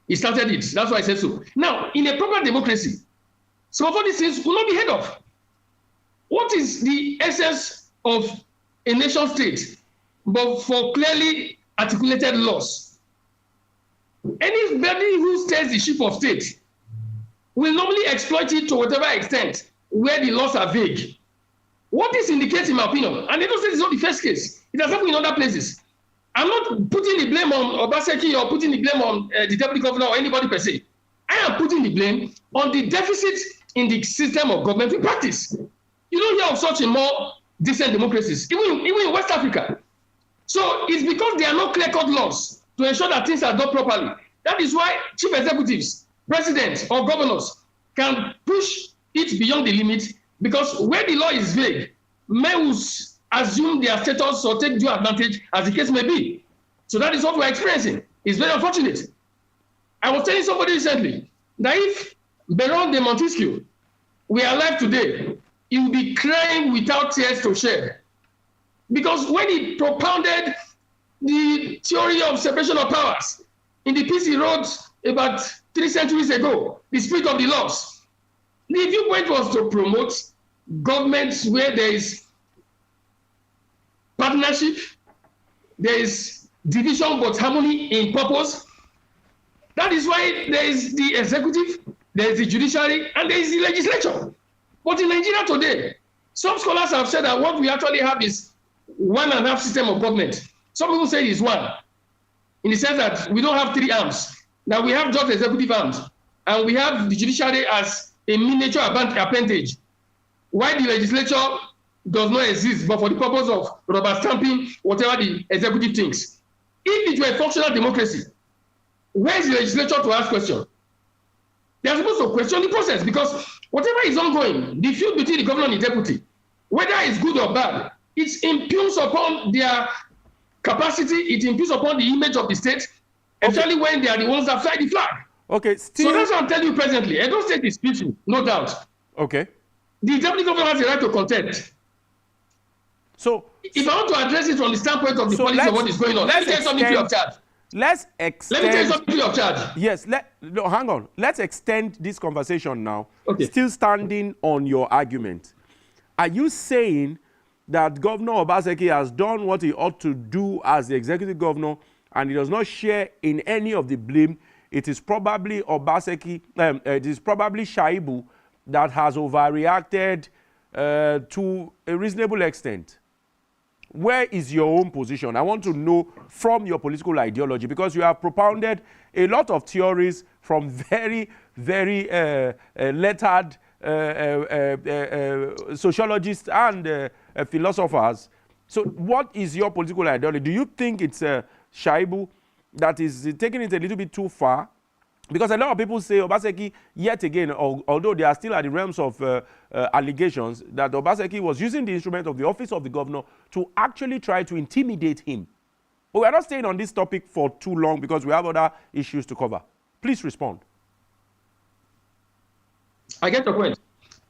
He started it. That's why I said so. Now, in a proper democracy, some of all these things will not be heard of. What is the essence of a nation state but for clearly articulated laws? Anybody who steers the ship of state will normally exploit it to whatever extent where the laws are vague. What this indicates, in my opinion, and they don't say it's not the first case, it has happened in other places. I'm not putting the blame on Obaseki or putting the blame on the deputy governor or anybody per se. I am putting the blame on the deficit in the system of government we practice. You don't hear of such in more decent democracies, even in West Africa. So it's because there are no clear-cut laws to ensure that things are done properly. That is why chief executives, presidents, or governors can push it beyond the limit, because where the law is vague, men will assume their status or take due advantage, as the case may be. So that is what we're experiencing. It's very unfortunate. I was telling somebody recently that if Baron de Montesquieu were alive today, he would be crying without tears to shed. Because when he propounded the theory of separation of powers in the piece he wrote about 3 centuries ago, The Spirit of the Laws, the viewpoint was to promote governments where there is partnership, there is division but harmony in purpose. That is why there is the executive, there is the judiciary, and there is the legislature. But in Nigeria today, some scholars have said that what we actually have is 1.5 system of government. Some people say it's 1, in the sense that we don't have 3 arms. Now we have just executive arms, and we have the judiciary as a miniature appendage, why the legislature does not exist, but for the purpose of rubber stamping whatever the executive thinks. If it were a functional democracy, where is the legislature to ask questions? They are supposed to question the process, because whatever is ongoing, the feud between the governor and the deputy, whether it's good or bad, it impugns upon their capacity, it impugns upon the image of the state, especially when they are the ones that fly the flag. Okay, still... So that's what I'm telling you presently. Edo State is peaceful, no doubt. Okay. The deputy governor has a right to contest. So, if I want to address it from the standpoint of the policy of what is going on, let me tell you something free of charge. Let's extend. Let me tell you something free of charge. Yes, no, hang on. Let's extend this conversation now. Okay. Still standing on your argument. Are you saying that Governor Obaseki has done what he ought to do as the executive governor and he does not share in any of the blame? It is probably Obaseki, it is probably Shaibu that has overreacted to a reasonable extent. Where is your own position? I want to know from your political ideology, because you have propounded a lot of theories from very, very lettered sociologists and philosophers. So what is your political ideology? Do you think it's Shaibu that is taking it a little bit too far? Because a lot of people say Obaseki, yet again, although they are still at the realms of allegations, that Obaseki was using the instrument of the office of the governor to actually try to intimidate him. But we are not staying on this topic for too long because we have other issues to cover. Please respond. I get the point.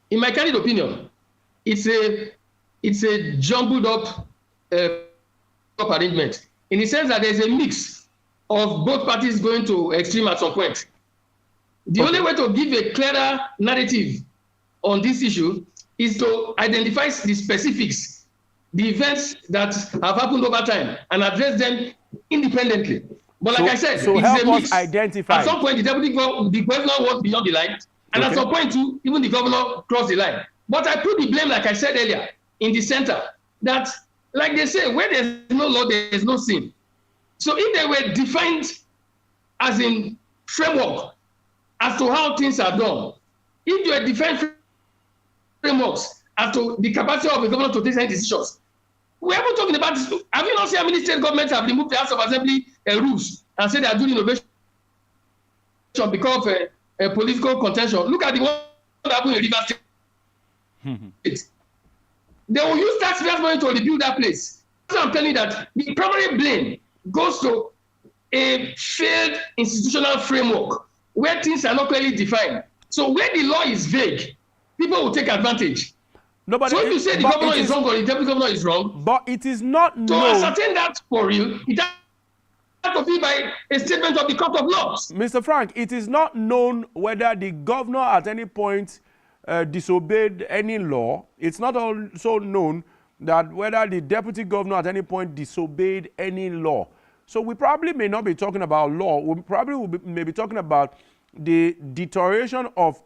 In my candid opinion, it's a jumbled up arrangement, in the sense that there's a mix of both parties going to extreme at some point. The only way to give a clearer narrative on this issue is to identify the specifics, the events that have happened over time, and address them independently. But like I said, so it's help a mix. us identify. At some point, the governor went beyond the line, and at some point too, even the governor crossed the line. But I put the blame, like I said earlier, in the center, that, like they say, where there's no law, there's no sin. So if they were defined as in framework as to how things are done, if they were defined frameworks as to the capacity of the government to take any decisions, we haven't talking about this. Have you not seen how many state governments have removed the House of Assembly rules and said they are doing innovation because of a political contention? Look at the one that happened in Rivers State. They will use taxpayers' money to rebuild that place. So I'm telling you that the primary blame goes to a failed institutional framework where things are not clearly defined. So where the law is vague, people will take advantage. So if you say the governor is wrong or the deputy governor is wrong, but it is not known. To ascertain that for real, it has to be by a statement of the court of laws. Mr. Frank, it is not known whether the governor at any point disobeyed any law. It's not also known that whether the deputy governor at any point disobeyed any law. So we probably may not be talking about law. We probably may be talking about the deterioration of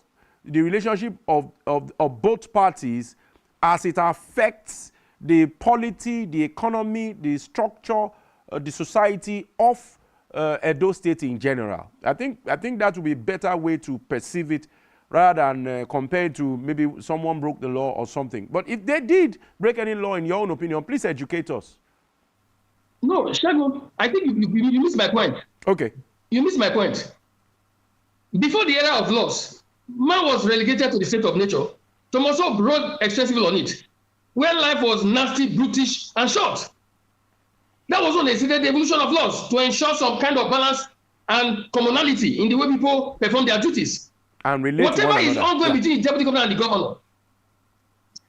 the relationship of both parties as it affects the polity, the economy, the structure, the society of Edo State in general. I think that would be a better way to perceive it rather than compare it to maybe someone broke the law or something. But if they did break any law, in your own opinion, please educate us. No, Shagun, I think you missed my point. Okay. You missed my point. Before the era of laws, man was relegated to the state of nature. Tomoso wrote extensively on it, where life was nasty, brutish, and short. That was when they stated the evolution of laws to ensure some kind of balance and commonality in the way people perform their duties. And relate whatever is ongoing between the deputy governor and the governor,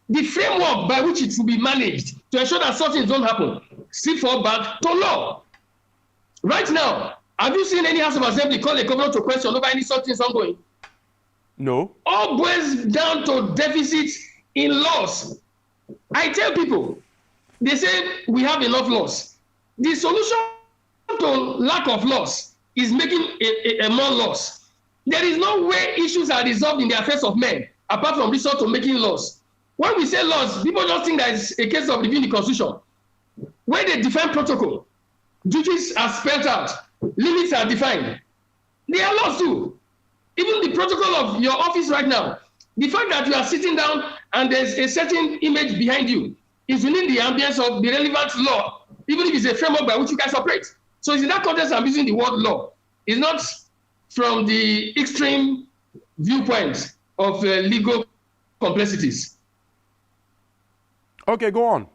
the framework by which it will be managed to ensure that such things don't happen, still fall back to law. Right now, have you seen any House of Assembly call a governor to question over any such things ongoing? No. All boils down to deficits in laws. I tell people, they say we have enough laws. The solution to lack of laws is making a more laws. There is no way issues are resolved in the affairs of men apart from resort to making laws. When we say laws, people just think that it's a case of reviewing the Constitution. When they define protocol, duties are spelled out, limits are defined. They are laws too. Even the protocol of your office right now, the fact that you are sitting down and there's a certain image behind you is within the ambience of the relevant law, even if it's a framework by which you guys operate. So it's in that context I'm using the word law. It's not from the extreme viewpoint of legal complexities. Okay, go on.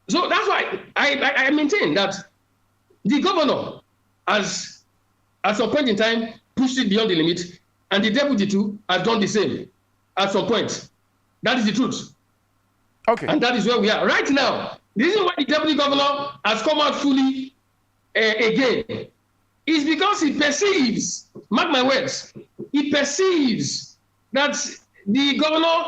So that's why I maintain that the governor has, at some point in time, pushed it beyond the limit, and the deputy too has done the same at some point. That is the truth. Okay. And that is where we are. Right now, the reason why the deputy governor has come out fully again is because he perceives, mark my words, he perceives that the governor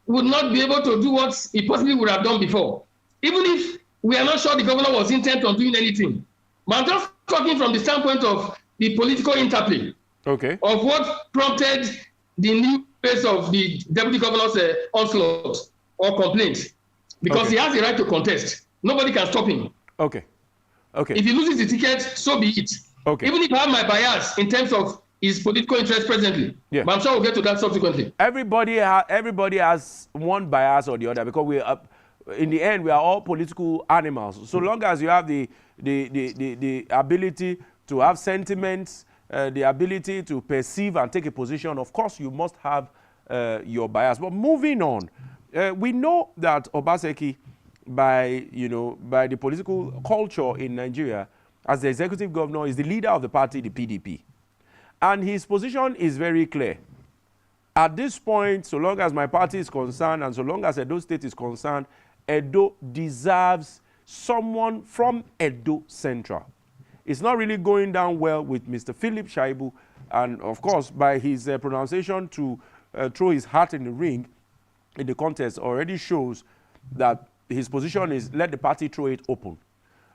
would not be able to do what he possibly would have done before. Even if we are not sure the governor was intent on doing anything. But I'm just talking from the standpoint of the political interplay. Okay. Of what prompted the new phase of the deputy governor's onslaught or complaint. Because he has the right to contest. Nobody can stop him. Okay. Okay. If he loses the ticket, so be it. Okay. Even if I have my bias in terms of his political interest presently. Yeah. But I'm sure we'll get to that subsequently. Everybody has one bias or the other, because we are, in the end, we are all political animals. So long as you have the ability to have sentiments, the ability to perceive and take a position, of course you must have your bias. But moving on, we know that Obaseki, by the political culture in Nigeria, as the executive governor, is the leader of the party, the PDP. And his position is very clear. At this point, so long as my party is concerned and so long as Edo State is concerned, Edo deserves someone from Edo Central. It's not really going down well with Mr. Philip Shaibu, and of course, by his pronunciation to throw his hat in the ring in the contest already shows that his position is let the party throw it open.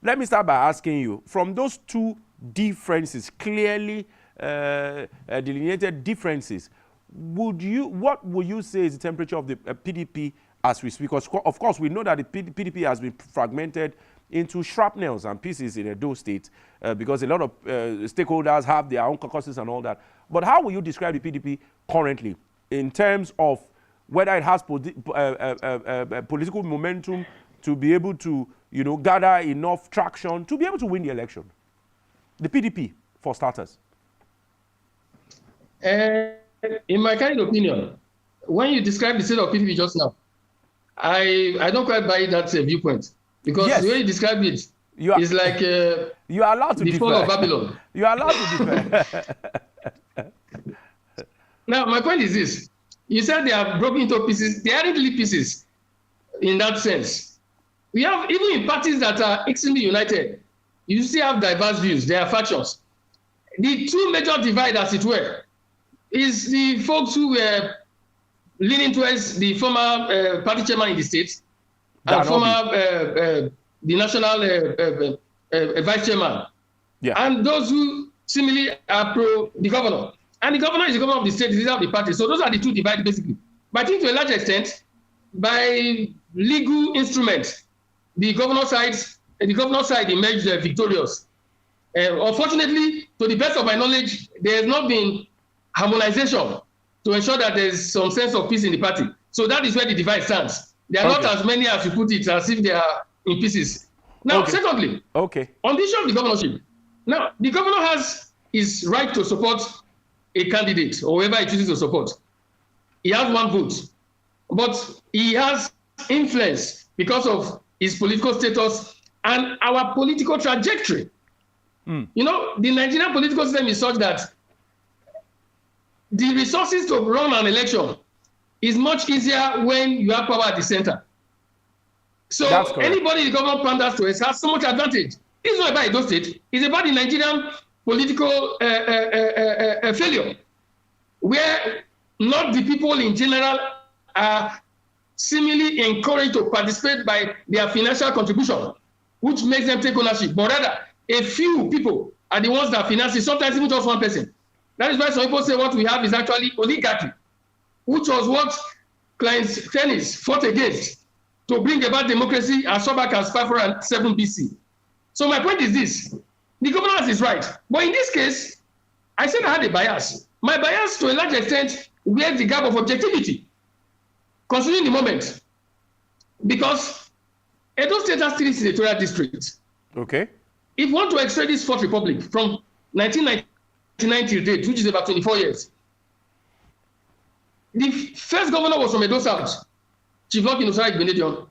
Let me start by asking you, from those two differences, clearly delineated differences, what would you say is the temperature of the PDP as we speak? Because of course we know that the PDP has been fragmented into shrapnels and pieces in Edo State because a lot of stakeholders have their own caucuses and all that. But how will you describe the PDP currently in terms of whether it has political momentum to be able to gather enough traction to be able to win the election? The PDP, for starters. In my kind of opinion, when you describe the state of PDP just now, I don't quite buy that viewpoint. Because yes, the way you describe it is like you are allowed to the fall of Babylon. You are allowed to differ. Now, my point is this. You said they are broken into pieces. They aren't really pieces in that sense. We have, even in parties that are extremely united, you still have diverse views. There are factions. The two major divide, as it were, is the folks who were leaning towards the former party chairman in the state, and former the national vice chairman, and those who similarly are pro the governor. And the governor is the governor of the state, the leader of the party. So those are the two divided basically. But I think to a large extent, by legal instruments, the governor's side emerged victorious. Unfortunately, to the best of my knowledge, there has not been harmonization to ensure that there is some sense of peace in the party. So that is where the divide stands. There are not as many as you put it, as if they are in pieces. Now, secondly, on the issue of the governorship, now the governor has his right to support a candidate or whoever he chooses to support. He has one vote, but he has influence because of his political status and our political trajectory. The Nigerian political system is such that the resources to run an election is much easier when you have power at the center. So anybody the government panders to us has so much advantage. It's not about Edo State. It's about the Nigerian political failure, where not the people in general are seemingly encouraged to participate by their financial contribution, which makes them take ownership. But rather, a few people are the ones that finance it, sometimes even just one person. That is why some people say what we have is actually oligarchy, which was what Clarence Tennis fought against to bring about democracy as far back as 507 BC. So my point is this. The governor has his right. But in this case, I said I had a bias. My bias, to a large extent, wears the gap of objectivity, considering the moment. Because Edo State has 3 senatorial districts. Okay. If you want to extract this Fourth Republic from 1999 till date, which is about 24 years, the first governor was from Edo South, Chief Lucky Nusara Benedion.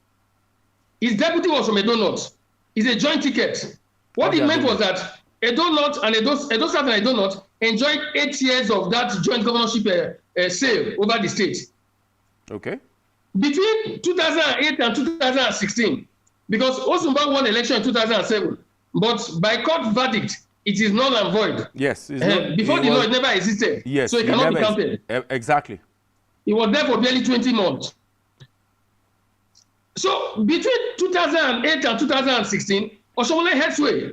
His deputy was from Edo North. It's a joint ticket. What it meant was that Edo North and Edo South and Edo North enjoyed 8 years of that joint governorship sale over the state. Okay. between 2008 and 2016, because Osumba won election in 2007, but by court verdict, it is null and void. Yes. Before the law, it never existed. Yes. So it cannot be counted. Exactly. He was there for barely 20 months. So between 2008 and 2016, Oshomole had sway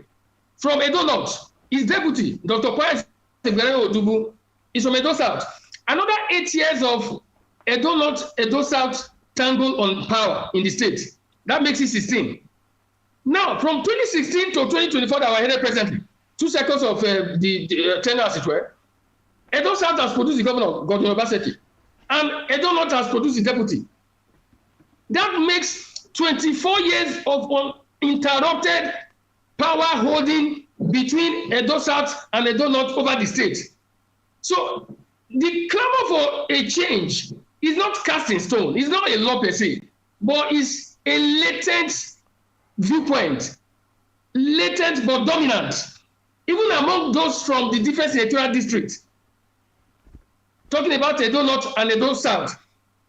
from Edo North. His deputy, Dr. Kwesi Odubu, is from Edo South. Another 8 years of Edo North, Edo South tangle on power in the state. That makes it 16. Now, from 2016 to 2024 that we're headed presently, 2 seconds of the tenure, as it were, Edo South has produced the governor, Godwin Obaseki, and Edo North has produced the deputy. That makes 24 years of uninterrupted power holding between Edo South and Edo North over the state. So the clamor for a change is not cast in stone. It's not a law per se, but it's a latent viewpoint, latent but dominant, even among those from the different senatorial districts. Talking about Edo North and Edo South,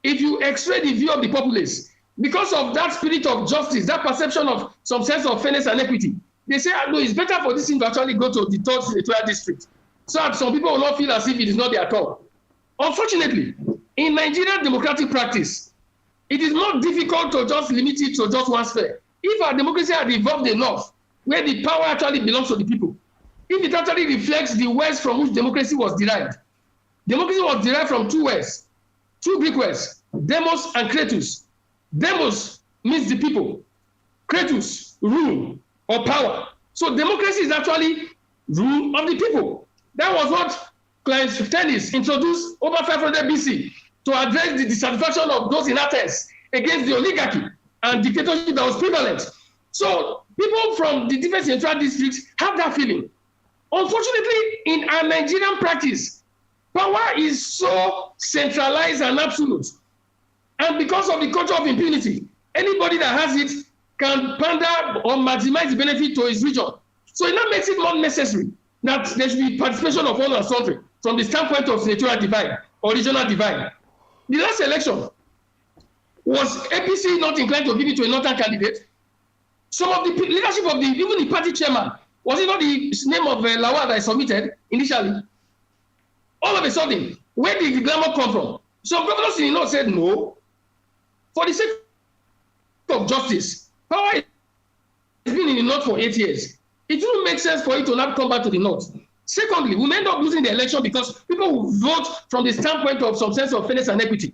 if you x-ray the view of the populace, because of that spirit of justice, that perception of some sense of fairness and equity, they say, no, it's better for this thing to actually go to the third senatorial district, so that some people will not feel as if it is not their call. Unfortunately, in Nigerian democratic practice, it is not difficult to just limit it to just one sphere. If our democracy had evolved enough, where the power actually belongs to the people, if it actually reflects the words from which democracy was derived from two words, two Greek words, demos and kratos. Demos means the people, kratos, rule or power. So democracy is actually rule of the people. That was what Cleisthenes introduced over 500 BC to address the dissatisfaction of those in Athens against the oligarchy and dictatorship that was prevalent. So people from the different central districts have that feeling. Unfortunately, in our Nigerian practice, power is so centralized and absolute. And because of the culture of impunity, anybody that has it can pander or maximize the benefit to his region. So it now makes it more necessary that there should be participation of all and sundry from the standpoint of senatorial divide or regional divide. The last election, was APC not inclined to give it to a northern candidate? Some of the leadership of even the party chairman, was it not the name of Lawal that I submitted initially? All of a sudden, where did the glamour come from? Some governors in the north said no. For the sake of justice, power has been in the north for 8 years. It wouldn't make sense for it to not come back to the north. Secondly, we may end up losing the election because people will vote from the standpoint of some sense of fairness and equity.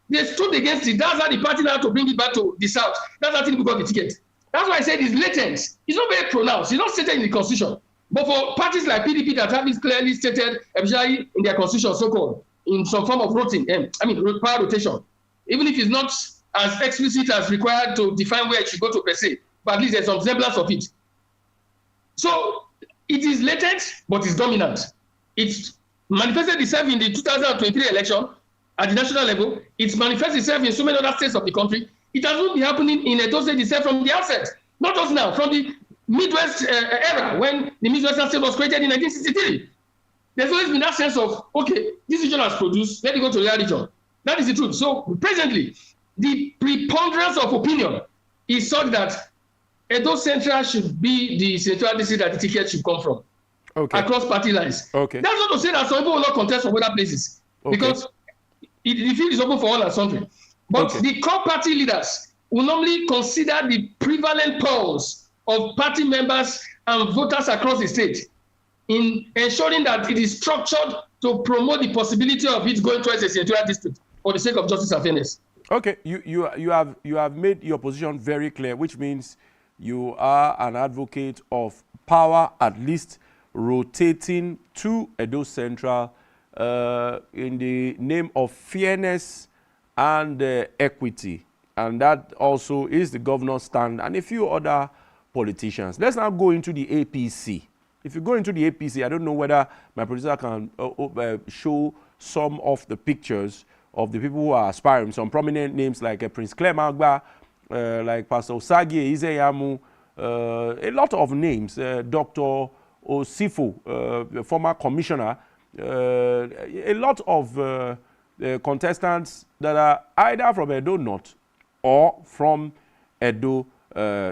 They stood against it. That's how the party now to bring it back to the south. That's how people got the ticket. That's why I said it's latent. It's not very pronounced. It's not stated in the constitution. But for parties like PDP that have it clearly stated, especially in their constitution, so-called, in some form of power rotation, even if it's not as explicit as required to define where it should go to per se, but at least there's some semblance of it. So it is latent, but it's dominant. It manifested itself in the 2023 election at the national level. It's manifested itself in so many other states of the country. It has not been happening in Edo State itself from the outset. Not just now, from the Midwest era, when the Midwestern state was created in 1963. There's always been that sense of, okay, this region has produced, let it go to the other region. That is the truth. So presently, the preponderance of opinion is such that Edo Central should be the central district that the ticket should come from, across party lines. Okay. That's not to say that some people will not contest from other places, because the field is open for all and sundry. But the core party leaders will normally consider the prevalent polls of party members and voters across the state in ensuring that it is structured to promote the possibility of it going towards a senatorial district for the sake of justice and fairness. Okay, you have made your position very clear, which means you are an advocate of power at least rotating to Edo Central in the name of fairness and equity. And that also is the governor's stand and a few other politicians. Let's now go into the APC. If you go into the APC, I don't know whether my producer can show some of the pictures of the people who are aspiring. Some prominent names like Prince Clem Agba, like Pastor Osagi Izeyamu, a lot of names, Dr. Osifo, the former commissioner, a lot of contestants that are either from Edo North or from Edo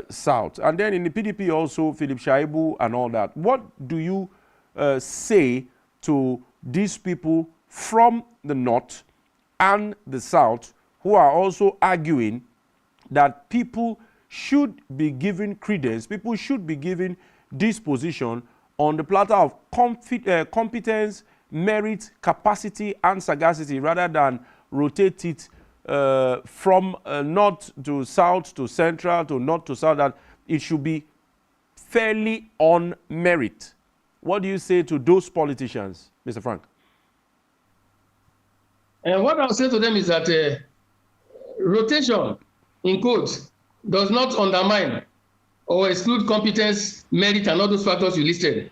South. And then in the PDP also, Philip Shaibu and all that. What do you say to these people from the North and the South who are also arguing that people should be given credence, people should be given this position on the platter of competence, merit, capacity, and sagacity, rather than rotate it from north to south to central to north to south, that it should be fairly on merit? What do you say to those politicians, Mr. Frank? And what I'll say to them is that rotation, in quotes, does not undermine or exclude competence, merit, and all those factors you listed.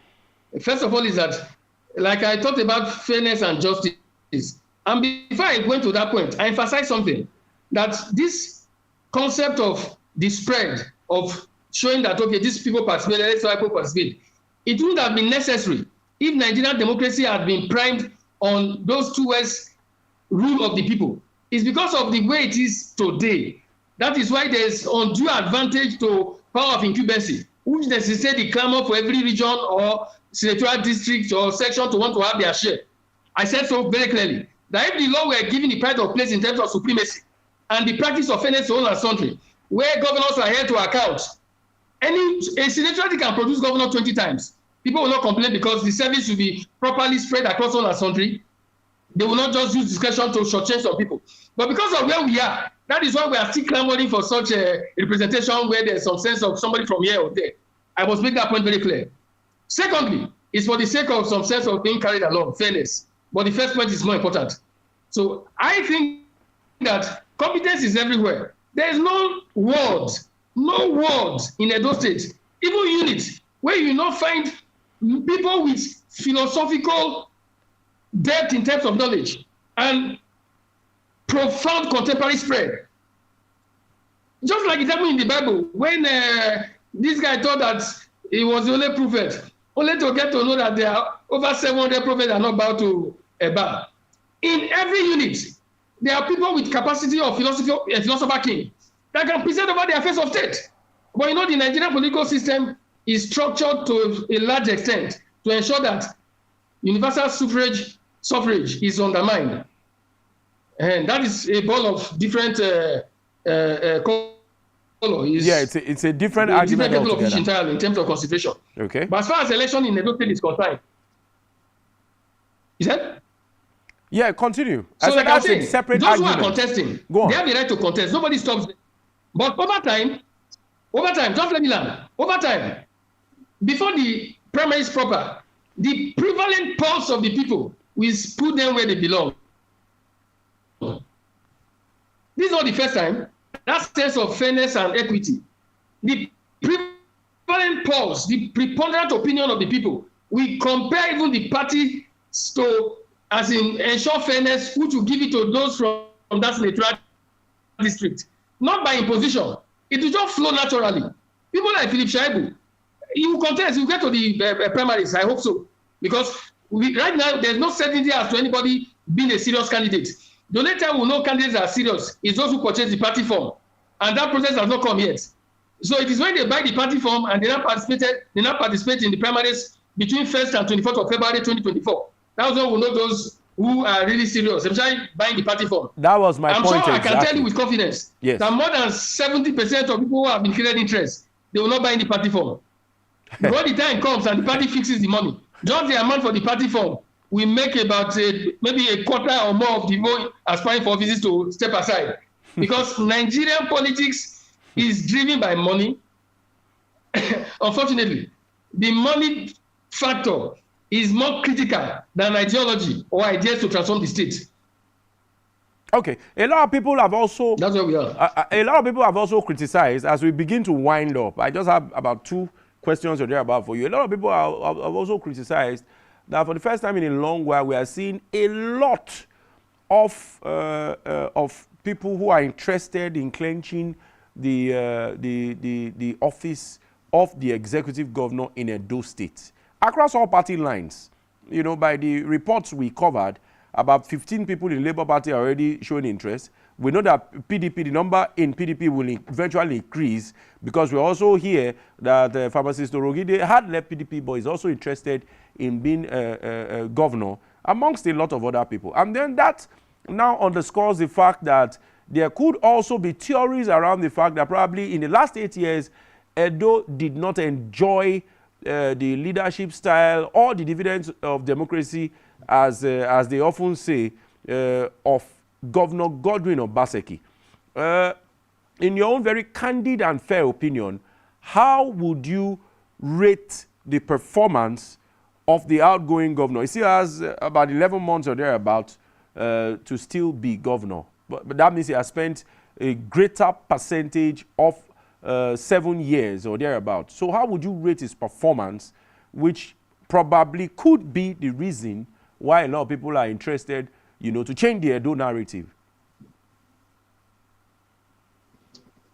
First of all is that, like I talked about fairness and justice, and before I went to that point, I emphasized something, that this concept of the spread of showing that, okay, these people participate, let's say people participate, it would have been necessary if Nigerian democracy had been primed on those 2 words, rule of the people. It's because of the way it is today. That is why there's undue advantage to power of incumbency, which necessitates the clamor for every region or senatorial district or section to want to have their share. I said so very clearly, that if the law were given the pride of place in terms of supremacy and the practice of fairness to all and sundry, where governors are held to account, a senatorial can produce governor 20 times. People will not complain because the service will be properly spread across all and sundry. They will not just use discretion to shortchange some people. But because of where we are, that is why we are still clamoring for such a representation where there's some sense of somebody from here or there. I must make that point very clear. Secondly, it's for the sake of some sense of being carried along, fairness. But the first point is more important. So I think that competence is everywhere. There is no ward in Edo State, even units, where you not find people with philosophical depth in terms of knowledge and profound contemporary spread. Just like it happened in the Bible, when this guy thought that he was the only prophet, only to get to know that there are over 700 prophets are not bound to a bar. In every unit, there are people with capacity of philosopher king that can present over the affairs of state. But you know, the Nigerian political system is structured to a large extent to ensure that universal suffrage is undermined. And that is a ball of different color. Yeah, it's a different argument level of altogether. entirely in terms of consideration. Okay. But as far as election in Edo State is concerned, is that? Yeah, continue. So like I'm saying, separate those argument. who are contesting, Go on. they have the right to contest. Nobody stops them. But over time, just let me learn. Over time, before the primaries proper, the prevalent pulse of the people will put them where they belong. This is not the first time. That sense of fairness and equity, the prevalent pulse, the preponderant opinion of the people, we compare even the party to, as in ensure fairness, which will give it to those from that senatorial district. Not by imposition. It will just flow naturally. People like Philip Shaibu, he will contest, he will get to the primaries, I hope so. Because right now, there's no certainty as to anybody being a serious candidate. The only time we know candidates are serious is those who purchase the party form. And that process has not come yet. So it is when they buy the party form and they now participate in the primaries between 1st and 24th of February 2024. That's when we know those who are really serious, especially buying the party form. That was my point. I'm sure I can tell you with confidence that more than 70% of people who have been created interest, they will not buy the party form. Before the time comes and the party fixes the money, just the amount for the party form, we make about maybe a quarter or more of the vote aspiring for offices to step aside. Because Nigerian politics is driven by money. Unfortunately, the money factor is more critical than ideology or ideas to transform the state. Okay, a lot of people have also... That's where we are. A lot of people have also criticized, as we begin to wind up, I just have about 2 questions or thereabout for you. A lot of people have also criticized that for the first time in a long while, we are seeing a lot of people who are interested in clenching the office of the executive governor in Edo State across all party lines. You know, by the reports we covered, about 15 people in Labour Party are already showing interest. We know that PDP, the number in PDP will eventually increase, because we also hear that pharmacist Orogide had left PDP, but is also interested in being a governor, amongst a lot of other people. And then that now underscores the fact that there could also be theories around the fact that probably in the last 8 years, Edo did not enjoy the leadership style or the dividends of democracy, as they often say, of Governor Godwin Obaseki. In your own very candid and fair opinion, how would you rate the performance of the outgoing governor? He still has about 11 months or thereabout to still be governor. But that means he has spent a greater percentage of 7 years or thereabout. So how would you rate his performance, which probably could be the reason why a lot of people are interested, to change the Edo narrative?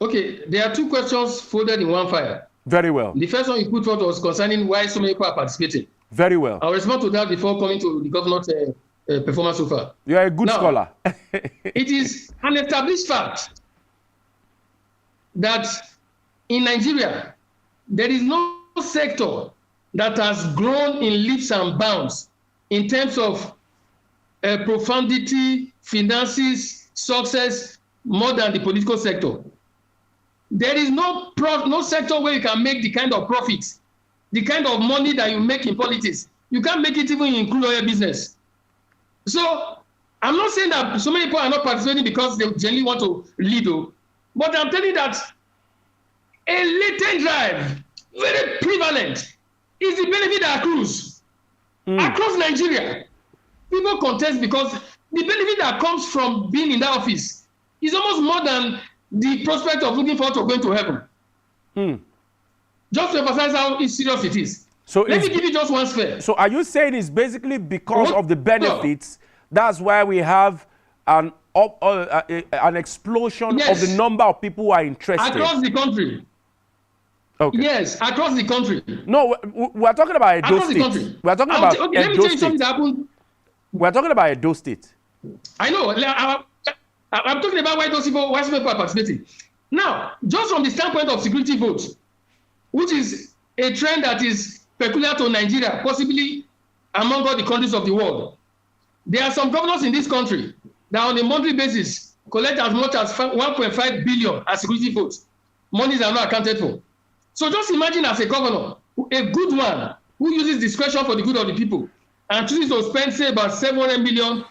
Okay, there are two questions folded in one fire. Very well. The first one you put forth was concerning why so many people are participating. Very well. I'll respond to that before coming to the governor's performance so far. You are a good scholar. It is an established fact that in Nigeria, there is no sector that has grown in leaps and bounds in terms of profundity, finances, success, more than the political sector. There is no sector where you can make the kind of profits, the kind of money that you make in politics. You can't make it even in crude oil business. So I'm not saying that so many people are not participating because they genuinely want to lead, but I'm telling you that a latent drive, very prevalent, is the benefit that accrues across Nigeria. People contest because the benefit that comes from being in that office is almost more than the prospect of looking forward to going to heaven. Just to emphasize how serious it is. So let me give you just one sphere. So are you saying it's basically because of the benefits, that's why we have an explosion of the number of people who are interested? Across the country. Okay. Yes, across the country. No, we're talking about Edo State. We're talking about okay, let me tell you something that happened. We're talking about Edo State. I know. I'm talking about why those people are participating. Now, just from the standpoint of security votes, which is a trend that is peculiar to Nigeria, possibly among all the countries of the world, there are some governors in this country that on a monthly basis collect as much as 1.5 billion as security votes. Monies are not accounted for. So just imagine as a governor, a good one who uses discretion for the good of the people and chooses to spend, say, about 700 million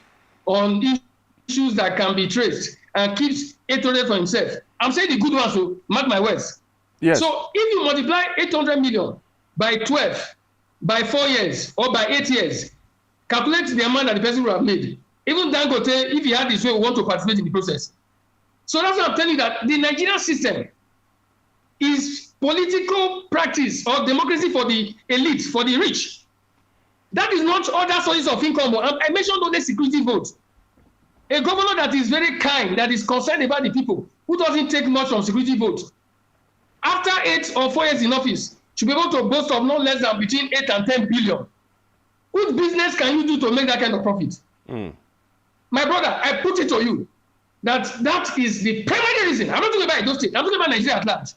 on issues that can be traced and keeps 800 for himself. I'm saying the good ones, so mark my words. Yes. So if you multiply 800 million by 12, by 4 years, or by 8 years, calculate the amount that the person will have made. Even Dangote, if he had his way, will want to participate in the process. So that's why I'm telling you that the Nigerian system is political practice or democracy for the elite, for the rich. That is not other sources of income. I mentioned only security votes. A governor that is very kind, that is concerned about the people, who doesn't take much from security votes, after 8 or 4 years in office, should be able to boast of no less than between 8 and 10 billion. What business can you do to make that kind of profit? My brother, I put it to you that is the primary reason. I'm not talking about Edo State, I'm talking about Nigeria at large.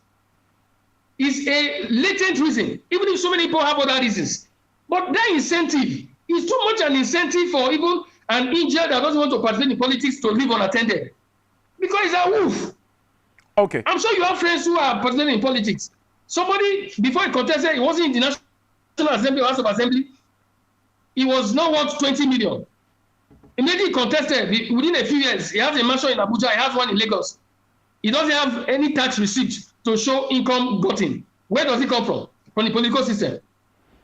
Is a latent reason, even if so many people have other reasons. But that incentive is too much an incentive for even an Indian that doesn't want to participate in politics to live unattended. Because it's a wolf. Okay. I'm sure you have friends who are participating in politics. Somebody, before he contested, he wasn't in the National Assembly or House of Assembly. He was not worth 20 million. Immediately he contested, within a few years, he has a mansion in Abuja, he has one in Lagos. He doesn't have any tax receipt to show income gotten. Where does it come from? From the political system.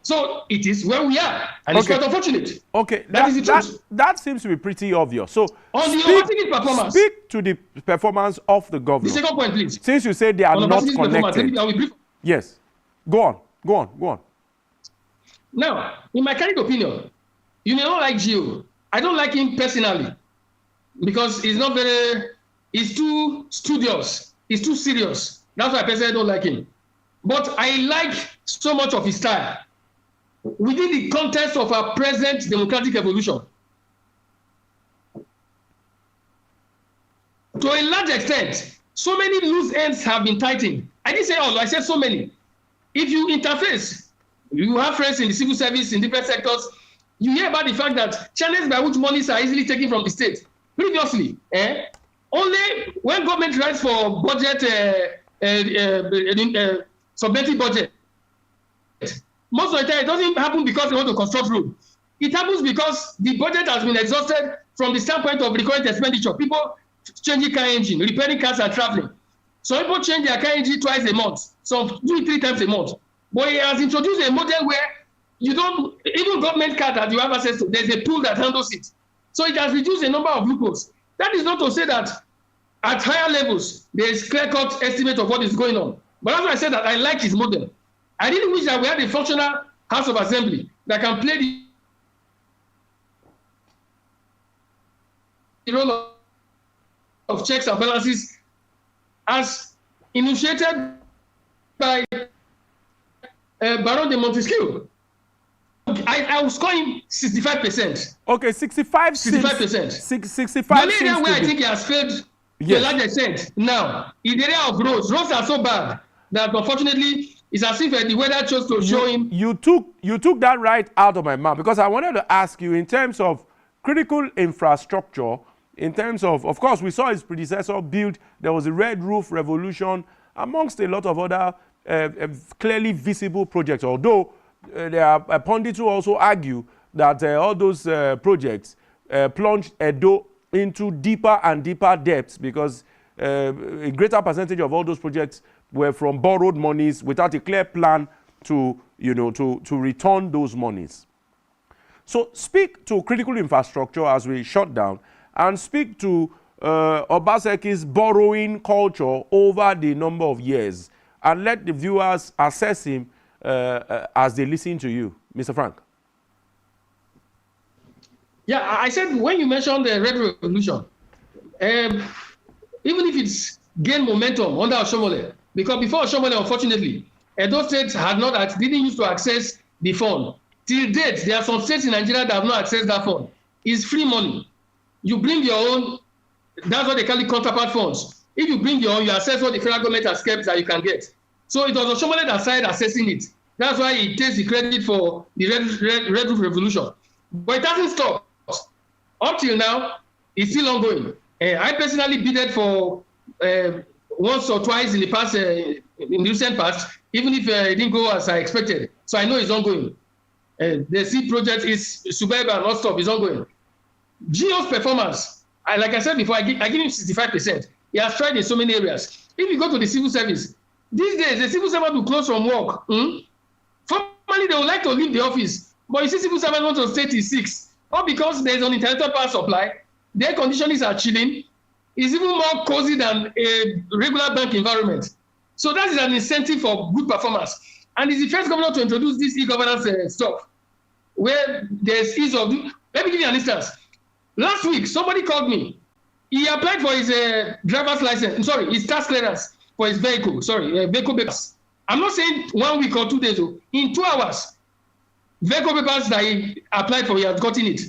So it is where we are, and it's quite unfortunate. Okay, that is the truth. That seems to be pretty obvious. So on the Obaseki performance, speak to the performance of the governor. The second point, please. Since you say they are not connected. Yes. Go on. Now, in my candid opinion, you may not like Gio. I don't like him personally because he's not very. He's too studious. He's too serious. That's why I personally don't like him. But I like so much of his style within the context of our present democratic evolution. to a large extent, so many loose ends have been tightened. I didn't say all, I said so many. If you interface, you have friends in the civil service, in different sectors, you hear about the fact that channels by which monies are easily taken from the state. Previously, only when government writes for budget, supplementary budget, most of the time it doesn't happen because they want to construct road. It happens because the budget has been exhausted from the standpoint of recurrent expenditure. People changing car engine, repairing cars and traveling. Some people change their car engine twice a month, some 2-3 times a month. But he has introduced a model where you don't, even government car that you have access to, there's a tool that handles it. So it has reduced the number of loopholes. That is not to say that at higher levels, there is clear-cut estimate of what is going on. But that's why I said that I like his model. I didn't wish that we had a functional House of Assembly that can play the role of checks and balances as initiated by Baron de Montesquieu. I will score him 65%. Okay, 65%. 65%. 65%. The only area where I think he has failed to a large extent now, in the area of roads. Roads are so bad that unfortunately it's as if the weather chose to show him. You took that right out of my mouth, because I wanted to ask you in terms of critical infrastructure, in terms of course, we saw his predecessor build, there was a red roof revolution, amongst a lot of other clearly visible projects, although there are pundits who also argue that all those projects plunged Edo into deeper and deeper depths, because a greater percentage of all those projects were from borrowed monies without a clear plan to, to return those monies. So speak to critical infrastructure as we shut down, and speak to Obaseki's borrowing culture over the number of years, and let the viewers assess him as they listen to you. Mr. Frank. Yeah, I said when you mentioned the Red Revolution, even if it's gained momentum under Oshomole, because before Oshomole, unfortunately, Edo State didn't use to access the fund. Till date, there are some states in Nigeria that have not accessed that fund. It's free money. You bring your own, that's what they call it, counterpart funds. If you bring your own, you access what the federal government has kept that you can get. So it was Oshomole that started assessing it. That's why he takes the credit for the Red Roof Revolution. But it hasn't stopped. Up till now, it's still ongoing. I personally bidded for once or twice in the past, in the recent past, even if it didn't go as I expected. So I know it's ongoing. The C project is superb and not stop, it's ongoing. Gio's performance, like I said before, I give him 65%. He has tried in so many areas. If you go to the civil service, these days, the civil servant will close from work. Formally, they would like to leave the office. But you see, civil servants want to stay till 6. All because there's uninterrupted power supply. The air conditionings are chilling. It's even more cozy than a regular bank environment. So that is an incentive for good performance. And it's the first governor to introduce this e-governance stuff, where there's ease of... Let me give you an instance. Last week, somebody called me. He applied for his driver's license. His tax clearance for his vehicle. Vehicle papers. I'm not saying 1 week or 2 days. In 2 hours, vehicle papers that he applied for, he has gotten it.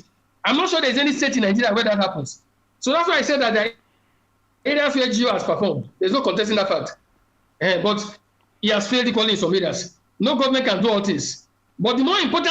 I'm not sure there's any state in Nigeria where that happens. So that's why I said that the areas where Gio has performed, there's no contesting that fact. But he has failed equally in some areas. No government can do all things. But the more important